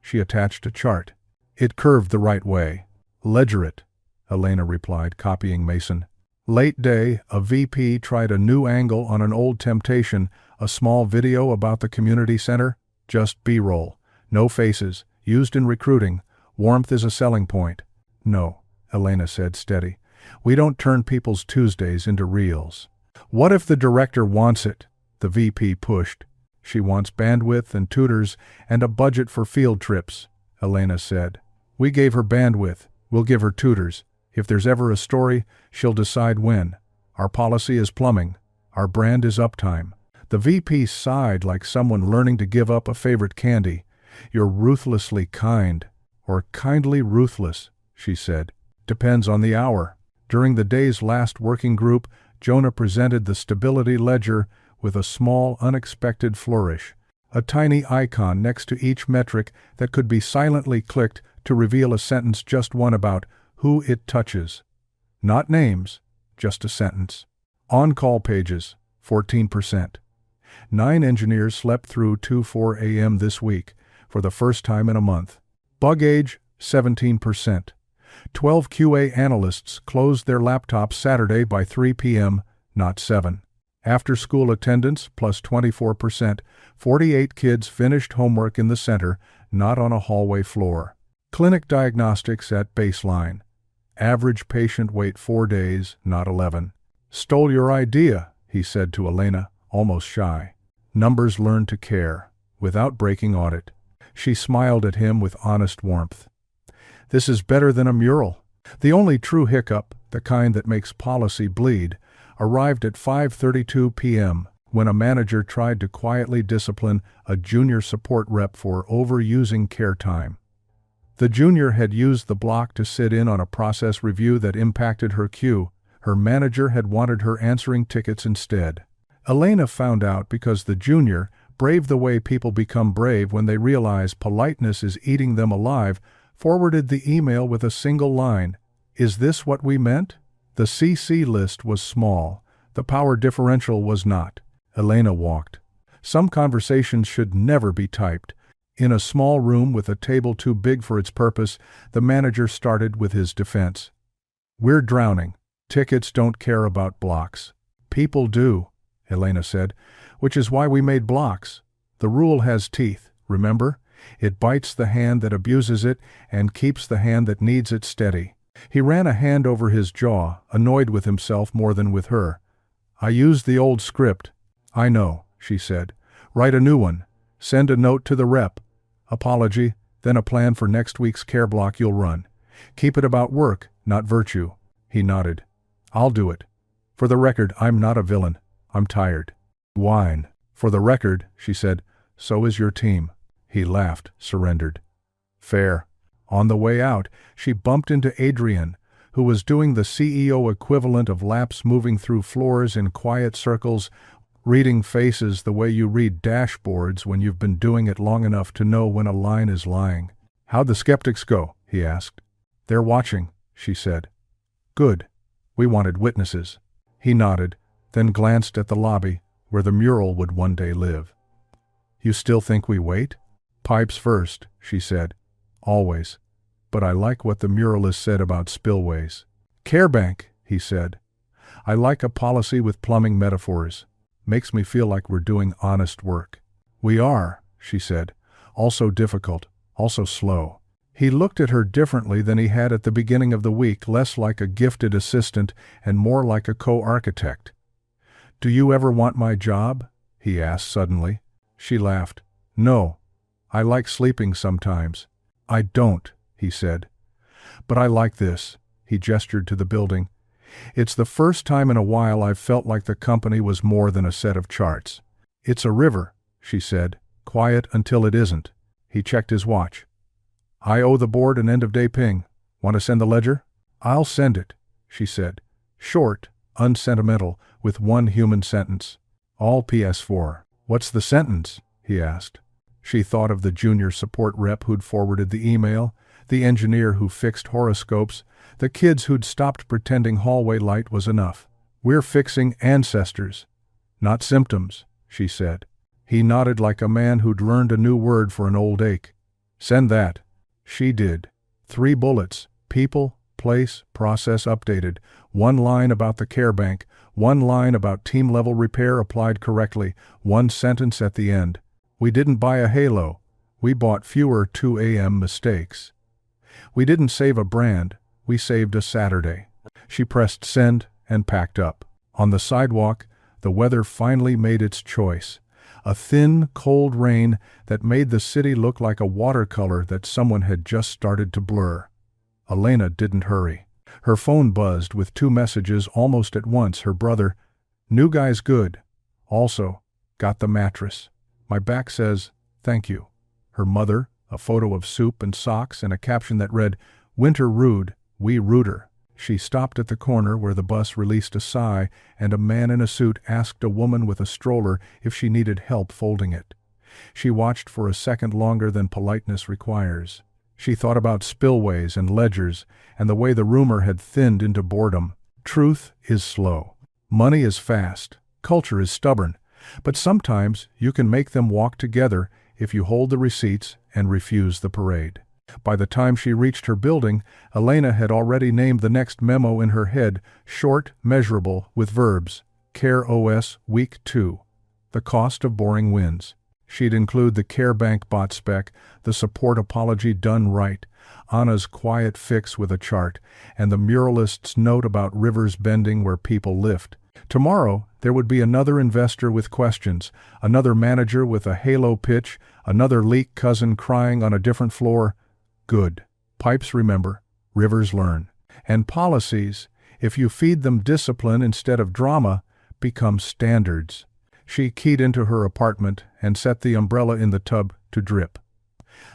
She attached a chart. It curved the right way. Ledger it, Elena replied, copying Mason. Late day, a VP tried a new angle on an old temptation, a small video about the community center, just B-roll, no faces, used in recruiting. Warmth is a selling point. No, Elena said, steady. We don't turn people's Tuesdays into reels. What if the director wants it? The VP pushed. She wants bandwidth and tutors and a budget for field trips, Elena said. We gave her bandwidth. We'll give her tutors. If there's ever a story, she'll decide when. Our policy is plumbing. Our brand is uptime. The VP sighed like someone learning to give up a favorite candy. You're ruthlessly kind. Or kindly ruthless, she said. Depends on the hour. During the day's last working group, Jonah presented the stability ledger with a small, unexpected flourish. A tiny icon next to each metric that could be silently clicked to reveal a sentence, just one about who it touches. Not names, just a sentence. On-call pages, 14%. 9 engineers slept through 2:04 a.m. this week, for the first time in a month. Bug age, 17%. 12 QA analysts closed their laptops Saturday by 3 p.m., not 7. After-school attendance, plus 24%. 48 kids finished homework in the center, not on a hallway floor. Clinic diagnostics at baseline. Average patient wait 4 days, not 11. Stole your idea, he said to Elena, almost shy. Numbers learn to care, without breaking audit. She smiled at him with honest warmth. This is better than a mural. The only true hiccup, the kind that makes policy bleed, arrived at 5:32 p.m. when a manager tried to quietly discipline a junior support rep for overusing care time. The junior had used the block to sit in on a process review that impacted her queue. Her manager had wanted her answering tickets instead. Elena found out because the junior, brave the way people become brave when they realize politeness is eating them alive, forwarded the email with a single line. Is this what we meant? The CC list was small. The power differential was not. Elena walked. Some conversations should never be typed. In a small room with a table too big for its purpose, the manager started with his defense. "We're drowning. Tickets don't care about blocks." "People do," Elena said, "which is why we made blocks. The rule has teeth, remember? It bites the hand that abuses it and keeps the hand that needs it steady." He ran a hand over his jaw, annoyed with himself more than with her. "I used the old script." "I know," she said. "Write a new one. Send a note to the rep. Apology, then a plan for next week's care block you'll run. Keep it about work, not virtue." He nodded. "I'll do it. For the record, I'm not a villain. I'm tired." "Whine." "For the record," she said, "so is your team." He laughed, surrendered. "Fair." On the way out, she bumped into Adrian, who was doing the CEO equivalent of laps, moving through floors in quiet circles, reading faces the way you read dashboards when you've been doing it long enough to know when a line is lying. "How'd the skeptics go?" he asked. "They're watching," she said. "Good. We wanted witnesses." He nodded, then glanced at the lobby, where the mural would one day live. "You still think we wait?" "Pipes first," she said. "Always. But I like what the muralist said about spillways." "Care bank," he said. "I like a policy with plumbing metaphors. Makes me feel like we're doing honest work." "We are," she said. "Also difficult, also slow." He looked at her differently than he had at the beginning of the week, less like a gifted assistant and more like a co-architect. "Do you ever want my job?" he asked suddenly. She laughed. "No. I like sleeping sometimes." "I don't," he said. "But I like this." He gestured to the building. "It's the first time in a while I've felt like the company was more than a set of charts." "It's a river," she said, "quiet until it isn't." He checked his watch. "I owe the board an end-of-day ping. Want to send the ledger?" "I'll send it," she said. Short, unsentimental, with one human sentence. All PS4. "What's the sentence?" he asked. She thought of the junior support rep who'd forwarded the email, the engineer who fixed horoscopes, the kids who'd stopped pretending hallway light was enough. "We're fixing ancestors, not symptoms," she said. He nodded like a man who'd learned a new word for an old ache. "Send that." She did. 3 bullets: people, place, process updated, 1 line about the care bank, 1 line about team-level repair applied correctly, 1 sentence at the end. "We didn't buy a halo. We bought fewer 2 a.m. mistakes. We didn't save a brand. We saved a Saturday." She pressed send and packed up. On the sidewalk, the weather finally made its choice. A thin, cold rain that made the city look like a watercolor that someone had just started to blur. Elena didn't hurry. Her phone buzzed with 2 messages almost at once. Her brother, "New guy's good. Also, got the mattress. My back says, thank you." Her mother, a photo of soup and socks and a caption that read, "Winter rude, we rooter." She stopped at the corner where the bus released a sigh and a man in a suit asked a woman with a stroller if she needed help folding it. She watched for a second longer than politeness requires. She thought about spillways and ledgers and the way the rumor had thinned into boredom. Truth is slow. Money is fast. Culture is stubborn. But sometimes you can make them walk together if you hold the receipts and refuse the parade. By the time she reached her building, Elena had already named the next memo in her head, short, measurable, with verbs. Care OS Week 2. The cost of boring wins. She'd include the Care Bank bot spec, the support apology done right, Anna's quiet fix with a chart, and the muralist's note about rivers bending where people lift. Tomorrow, there would be another investor with questions, another manager with a halo pitch, another leak cousin crying on a different floor. Good. Pipes remember, rivers learn. And policies, if you feed them discipline instead of drama, become standards. She keyed into her apartment and set the umbrella in the tub to drip.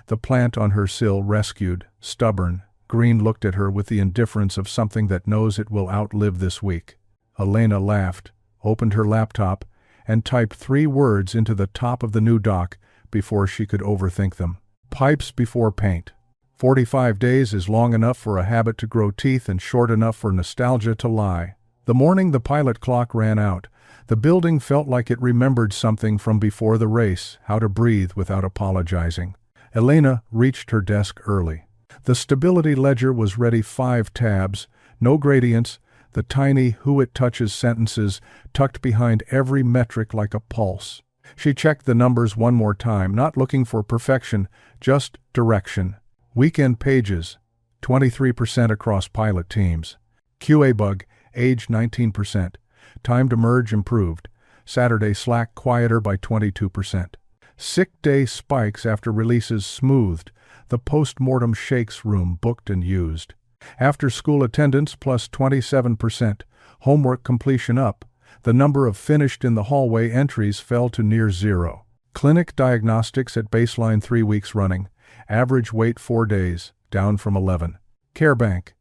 The plant on her sill rescued, stubborn. Green looked at her with the indifference of something that knows it will outlive this week. Elena laughed, opened her laptop, and typed 3 words into the top of the new doc before she could overthink them. Pipes before paint. 45 days is long enough for a habit to grow teeth and short enough for nostalgia to lie. The morning the pilot clock ran out, the building felt like it remembered something from before the race, how to breathe without apologizing. Elena reached her desk early. The stability ledger was ready, 5 tabs, no gradients, the tiny who it touches sentences tucked behind every metric like a pulse. She checked the numbers one more time, not looking for perfection, just direction. Weekend pages, 23% across pilot teams. QA bug, age 19%. Time to merge improved. Saturday slack quieter by 22%. Sick day spikes after releases smoothed. The post-mortem shakes room booked and used. After school attendance plus 27%. Homework completion up. The number of finished in the hallway entries fell to near 0. Clinic diagnostics at baseline 3 weeks running. Average wait 4 days, down from 11. Care bank.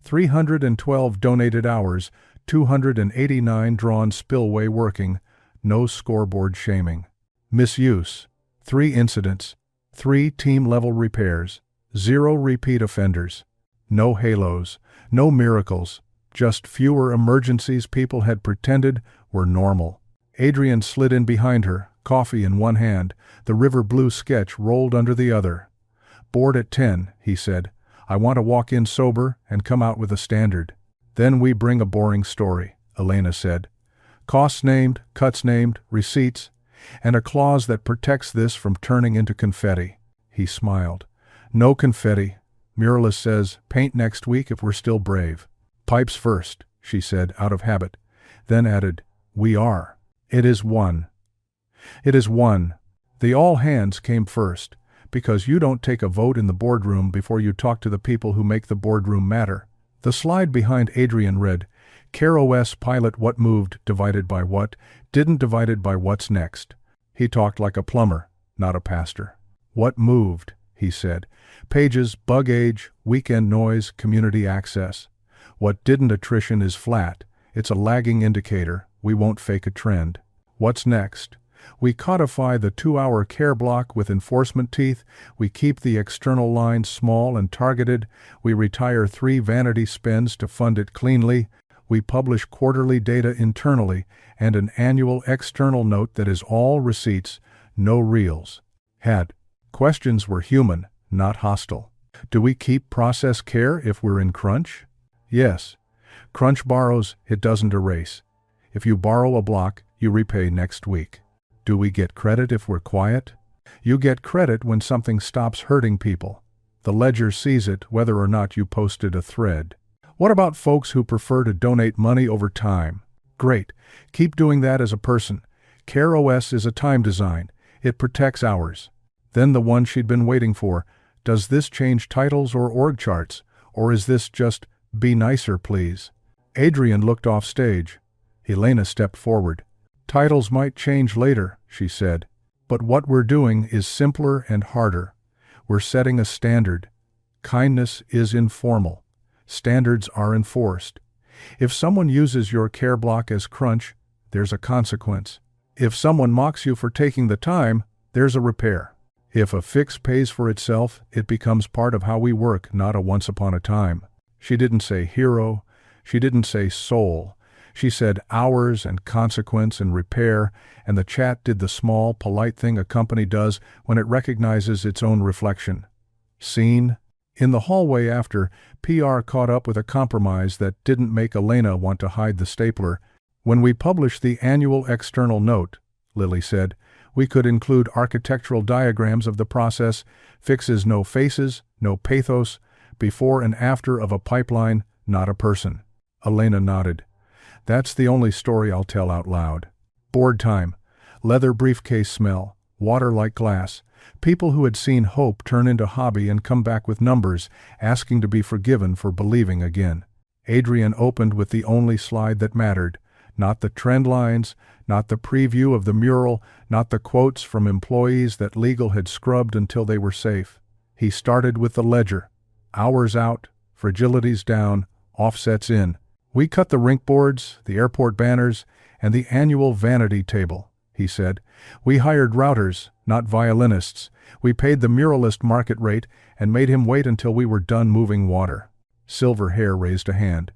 312 donated hours, 289 drawn spillway working. No scoreboard shaming. Misuse. 3 incidents. 3 team-level repairs. 0 repeat offenders. No halos. No miracles. Just fewer emergencies people had pretended were normal. Adrian slid in behind her, coffee in one hand, the river blue sketch rolled under the other. Board at 10, he said. I want to walk in sober and come out with a standard. Then we bring a boring story, Elena said. Costs named, cuts named, receipts, and a clause that protects this from turning into confetti. He smiled. No confetti. Muralist says, paint next week if we're still brave. Pipes first, she said, out of habit. Then added, we are. It is one. It is one. The all hands came first, because you don't take a vote in the boardroom before you talk to the people who make the boardroom matter. The slide behind Adrian read, Care OS pilot what moved divided by what, didn't divided by what's next. He talked like a plumber, not a pastor. What moved, he said. Pages, bug age, weekend noise, community access. What didn't attrition is flat. It's a lagging indicator. We won't fake a trend. What's next? We codify the 2-hour care block with enforcement teeth. We keep the external line small and targeted. We retire 3 vanity spends to fund it cleanly. We publish quarterly data internally and an annual external note that is all receipts, no reels. Questions were human, not hostile. Do we keep process care if we're in crunch? Yes. Crunch borrows, it doesn't erase. If you borrow a block, you repay next week. Do we get credit if we're quiet? You get credit when something stops hurting people. The ledger sees it whether or not you posted a thread. What about folks who prefer to donate money over time? Great. Keep doing that as a person. Care OS is a time design. It protects hours. Then the one she'd been waiting for. Does this change titles or org charts? Or is this just, be nicer please? Adrian looked off stage. Elena stepped forward. Titles might change later, she said. But what we're doing is simpler and harder. We're setting a standard. Kindness is informal. Standards are enforced. If someone uses your care block as crunch, there's a consequence. If someone mocks you for taking the time, there's a repair. If a fix pays for itself, it becomes part of how we work, not a once upon a time. She didn't say hero. She didn't say soul. She said hours and consequence and repair, and the chat did the small, polite thing a company does when it recognizes its own reflection. Seen? In the hallway after, PR caught up with a compromise that didn't make Elena want to hide the stapler. When we publish the annual external note, Lily said, we could include architectural diagrams of the process, fixes no faces, no pathos, before and after of a pipeline, not a person. Elena nodded. That's the only story I'll tell out loud. Board time. Leather briefcase smell. Water like glass. People who had seen hope turn into hobby and come back with numbers, asking to be forgiven for believing again. Adrian opened with the only slide that mattered. Not the trend lines, not the preview of the mural, not the quotes from employees that legal had scrubbed until they were safe. He started with the ledger. Hours out, fragilities down, offsets in. We cut the rink boards, the airport banners, and the annual vanity table, he said. We hired routers, not violinists. We paid the muralist market rate and made him wait until we were done moving water. Silver Hair raised a hand.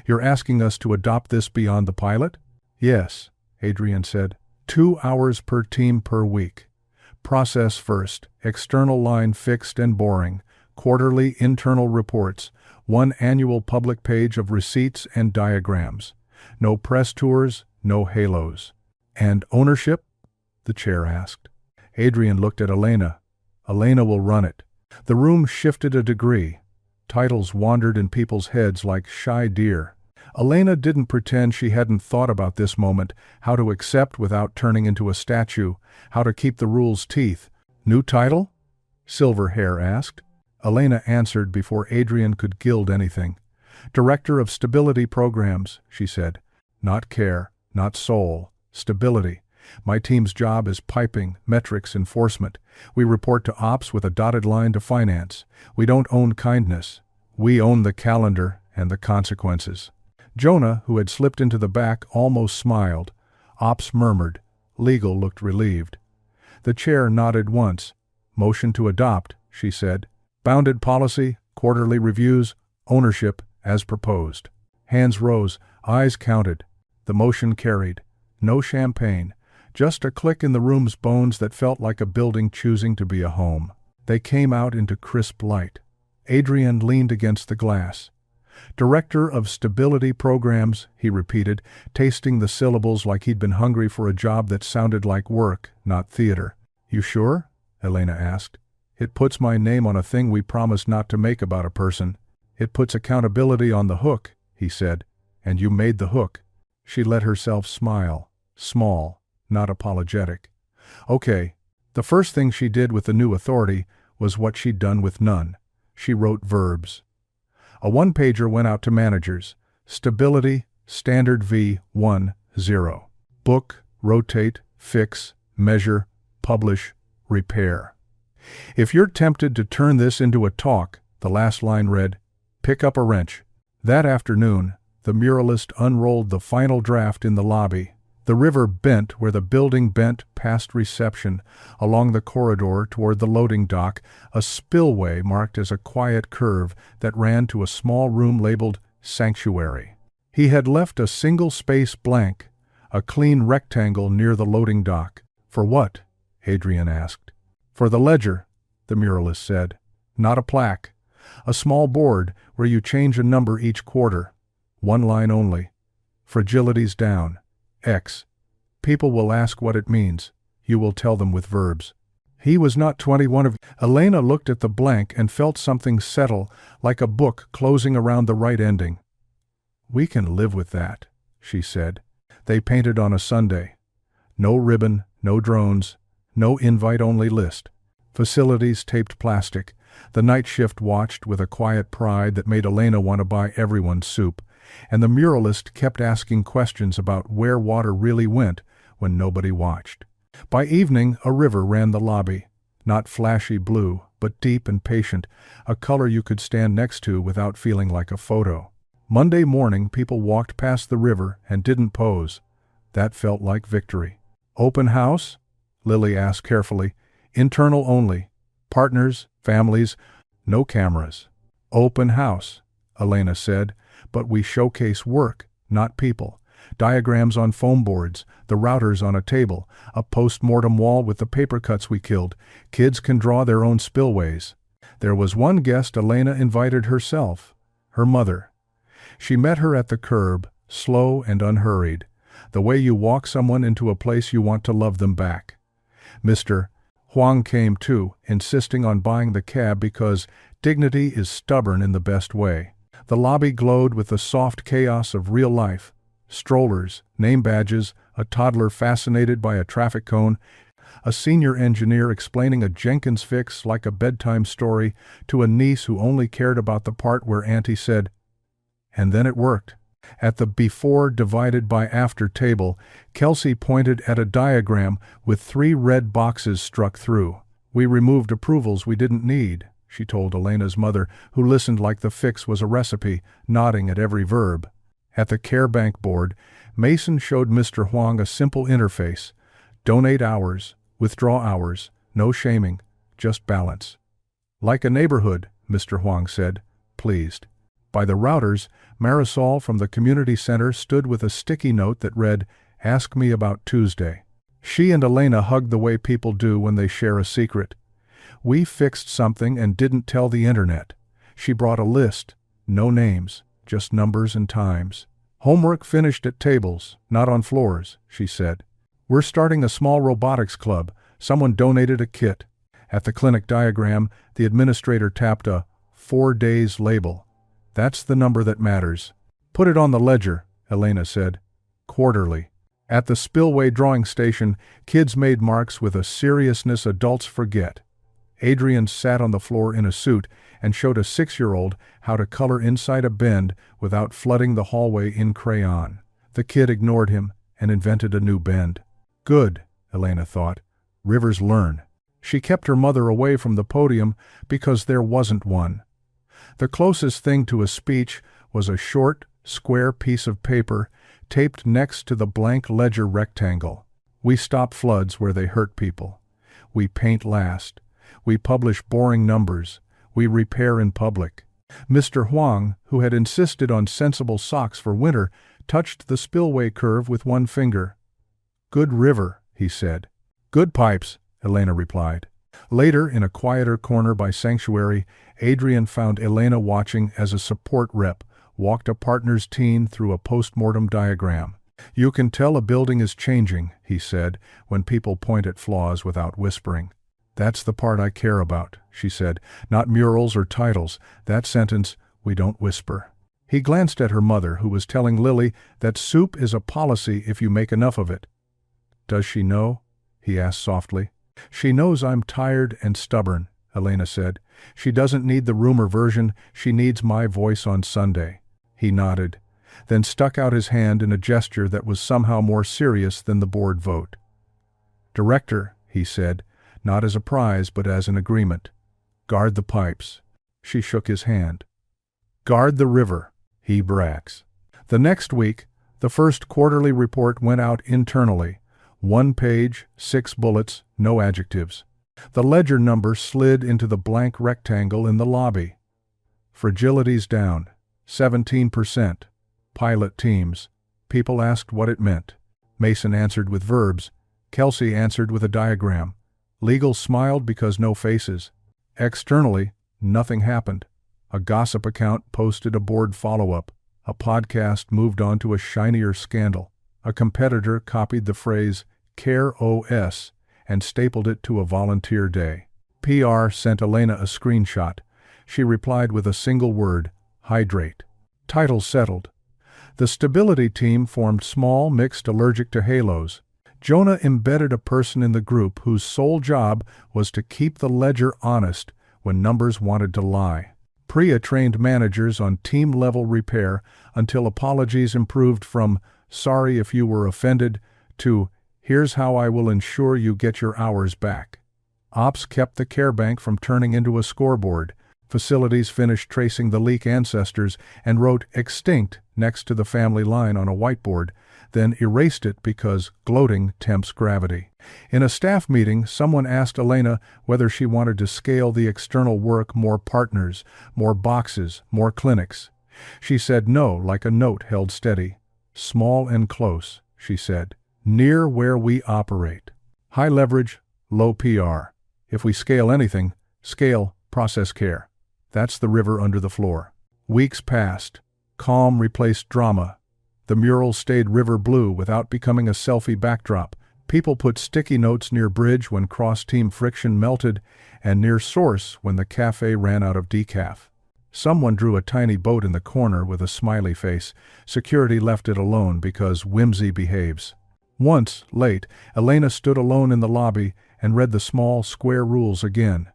You're asking us to adopt this beyond the pilot? Yes, Adrian said. 2 hours per team per week. process first, external line fixed and boring, quarterly internal reports, one annual public page of receipts and diagrams. No press tours, no halos. And ownership? The chair asked. Adrian looked at Elena. Elena will run it. The room shifted a degree. Titles wandered in people's heads like shy deer. Elena didn't pretend she hadn't thought about this moment, how to accept without turning into a statue, how to keep the rules' teeth. New title? Silverhair asked. Elena answered before Adrian could gild anything. Director of Stability Programs, she said. Not care, not soul, stability. My team's job is piping, metrics, enforcement. We report to ops with a dotted line to finance. We don't own kindness. We own the calendar and the consequences. Jonah, who had slipped into the back, almost smiled. Ops murmured. Legal looked relieved. The chair nodded once. Motion to adopt, she said. Bounded policy, quarterly reviews, ownership, as proposed. Hands rose, eyes counted. The motion carried. No champagne. Just a click in the room's bones that felt like a building choosing to be a home. They came out into crisp light. Adrian leaned against the glass. Director of Stability Programs, he repeated, tasting the syllables like he'd been hungry for a job that sounded like work, not theater. You sure? Elena asked. It puts my name on a thing we promised not to make about a person. It puts accountability on the hook, he said. And you made the hook. She let herself smile. Small, not apologetic. Okay. The first thing she did with the new authority was what she'd done with none. She wrote verbs. A one-pager went out to managers. Stability, Standard V10. Book, rotate, fix, measure, publish, repair. If you're tempted to turn this into a talk, the last line read, pick up a wrench. That afternoon, the muralist unrolled the final draft in the lobby. The river bent where the building bent past reception, along the corridor toward the loading dock, a spillway marked as a quiet curve that ran to a small room labeled Sanctuary. He had left a single space blank, a clean rectangle near the loading dock. For what? Adrian asked. For the ledger, the muralist said. Not a plaque. A small board where you change a number each quarter. One line only. Fragility's down. X. People will ask what it means. You will tell them with verbs. He was not 21 of... Elena looked at the blank and felt something settle, like a book closing around the right ending. We can live with that, she said. They painted on a Sunday. No ribbon, no drones, no invite-only list. Facilities taped plastic. The night shift watched with a quiet pride that made Elena want to buy everyone's soup. And the muralist kept asking questions about where water really went when nobody watched. By evening, a river ran the lobby. Not flashy blue, but deep and patient, a color you could stand next to without feeling like a photo. Monday morning, people walked past the river and didn't pose. That felt like victory. Open house? Lily asked carefully. Internal only. Partners, families, no cameras. Open house, Elena said. But we showcase work, not people. Diagrams on foam boards, the routers on a table, a post-mortem wall with the paper cuts we killed. Kids can draw their own spillways. There was one guest Elena invited herself, her mother. She met her at the curb, slow and unhurried, the way you walk someone into a place you want to love them back. Mr. Huang came too, insisting on buying the cab because dignity is stubborn in the best way. The lobby glowed with the soft chaos of real life. Strollers, name badges, a toddler fascinated by a traffic cone, a senior engineer explaining a Jenkins fix like a bedtime story to a niece who only cared about the part where Auntie said, and then it worked. At the before divided by after table, Kelsey pointed at a diagram with 3 red boxes struck through. We removed approvals we didn't need, she told Elena's mother, who listened like the fix was a recipe, nodding at every verb. At the Care Bank board, Mason showed Mr. Huang a simple interface. Donate hours, withdraw hours, no shaming, just balance. Like a neighborhood, Mr. Huang said, pleased. By the routers, Marisol from the community center stood with a sticky note that read, Ask me about Tuesday. She and Elena hugged the way people do when they share a secret. We fixed something and didn't tell the internet. She brought a list. No names, just numbers and times. Homework finished at tables, not on floors, she said. We're starting a small robotics club. Someone donated a kit. At the clinic diagram, the administrator tapped a 4 days label. That's the number that matters. Put it on the ledger, Elena said. Quarterly. At the spillway drawing station, kids made marks with a seriousness adults forget. Adrian sat on the floor in a suit and showed a 6-year-old how to color inside a bend without flooding the hallway in crayon. The kid ignored him and invented a new bend. Good, Elena thought. Rivers learn. She kept her mother away from the podium because there wasn't one. The closest thing to a speech was a short, square piece of paper taped next to the blank ledger rectangle. We stop floods where they hurt people. We paint last. We publish boring numbers. We repair in public. Mr. Huang, who had insisted on sensible socks for winter, touched the spillway curve with one finger. Good river, he said. Good pipes, Elena replied. Later, in a quieter corner by Sanctuary, Adrian found Elena watching as a support rep walked a partner's teen through a post-mortem diagram. You can tell a building is changing, he said, when people point at flaws without whispering. That's the part I care about, she said. Not murals or titles. That sentence, we don't whisper. He glanced at her mother, who was telling Lily that soup is a policy if you make enough of it. Does she know? He asked softly. She knows I'm tired and stubborn, Elena said. She doesn't need the rumor version. She needs my voice on Sunday. He nodded, then stuck out his hand in a gesture that was somehow more serious than the board vote. Director, he said, not as a prize but as an agreement. Guard the pipes. She shook his hand. Guard the river, he brags. The next week, the first quarterly report went out internally. 1 page, 6 bullets, no adjectives. The ledger number slid into the blank rectangle in the lobby. Fragilities down. 17%. Pilot teams. People asked what it meant. Mason answered with verbs. Kelsey answered with a diagram. Legal smiled because no faces. Externally, nothing happened. A gossip account posted a board follow-up. A podcast moved on to a shinier scandal. A competitor copied the phrase "Care OS" and stapled it to a volunteer day. PR sent Elena a screenshot. She replied with a single word, hydrate. Title settled. The stability team formed small, mixed, allergic to halos. Jonah embedded a person in the group whose sole job was to keep the ledger honest when numbers wanted to lie. Priya trained managers on team-level repair until apologies improved from "sorry if you were offended" to "here's how I will ensure you get your hours back." Ops kept the care bank from turning into a scoreboard. Facilities finished tracing the leak ancestors and wrote "extinct" next to the family line on a whiteboard, then erased it because gloating tempts gravity. In a staff meeting, someone asked Elena whether she wanted to scale the external work, more partners, more boxes, more clinics. She said no, like a note held steady. Small and close, she said. Near where we operate. High leverage, low PR. If we scale anything, scale process care. That's the river under the floor. Weeks passed. Calm replaced drama. The mural stayed river blue without becoming a selfie backdrop. People put sticky notes near bridge when cross-team friction melted, and near source when the cafe ran out of decaf. Someone drew a tiny boat in the corner with a smiley face. Security left it alone because whimsy behaves. Once, late, Elena stood alone in the lobby and read the small, square rules again.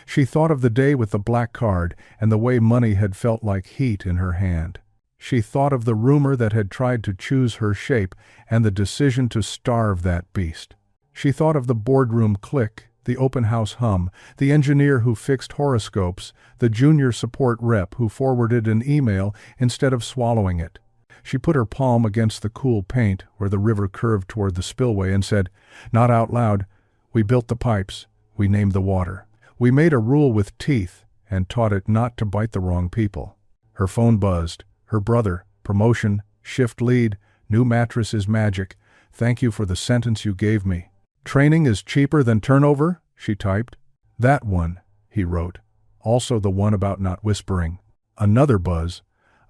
She thought of the day with the black card and the way money had felt like heat in her hand. She thought of the rumor that had tried to choose her shape and the decision to starve that beast. She thought of the boardroom click, the open house hum, the engineer who fixed horoscopes, the junior support rep who forwarded an email instead of swallowing it. She put her palm against the cool paint where the river curved toward the spillway and said, not out loud, "We built the pipes. We named the water. We made a rule with teeth and taught it not to bite the wrong people." Her phone buzzed. Her brother, promotion, shift lead, new mattress is magic, Thank you for the sentence you gave me. Training is cheaper than turnover, she typed. That one, he wrote. Also the one about not whispering. Another buzz.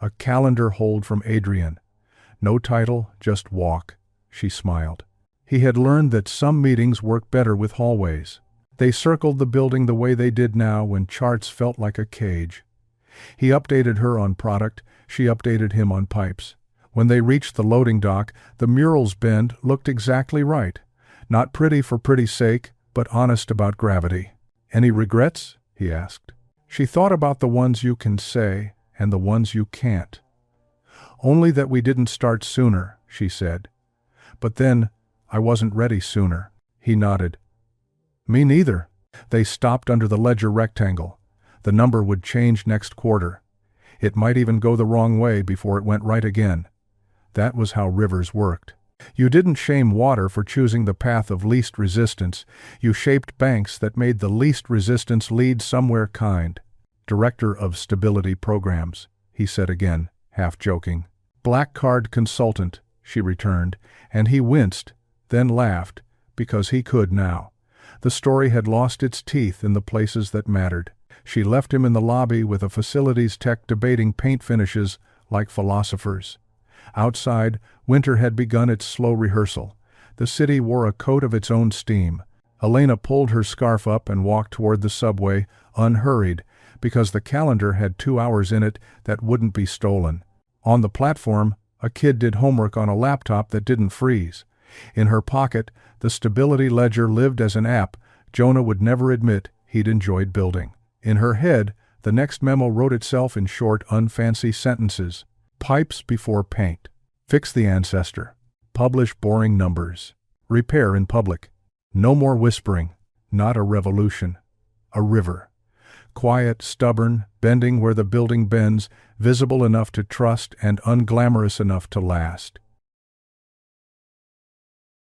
A calendar hold from Adrian. No title, just walk. She smiled. He had learned that some meetings work better with hallways. They circled the building the way they did now when charts felt like a cage. He updated her on product, she updated him on pipes. When they reached the loading dock, the mural's bend looked exactly right. Not pretty for pretty's sake, but honest about gravity. Any regrets? He asked. She thought about the ones you can say and the ones you can't. Only that we didn't start sooner, she said. But then, I wasn't ready sooner. He nodded. Me neither. They stopped under the ledger rectangle. The number would change next quarter. It might even go the wrong way before it went right again. That was how rivers worked. You didn't shame water for choosing the path of least resistance. You shaped banks that made the least resistance lead somewhere kind. Director of Stability Programs, he said again, half joking. Black card consultant, she returned, and he winced, then laughed, because he could now. The story had lost its teeth in the places that mattered. She left him in the lobby with a facilities tech debating paint finishes like philosophers. Outside, winter had begun its slow rehearsal. The city wore a coat of its own steam. Elena pulled her scarf up and walked toward the subway, unhurried, because the calendar had 2 hours in it that wouldn't be stolen. On the platform, a kid did homework on a laptop that didn't freeze. In her pocket, the stability ledger lived as an app Jonah would never admit he'd enjoyed building. In her head, the next memo wrote itself in short, unfancy sentences. Pipes before paint. Fix the ancestor. Publish boring numbers. Repair in public. No more whispering. Not a revolution. A river. Quiet, stubborn, bending where the building bends, visible enough to trust and unglamorous enough to last.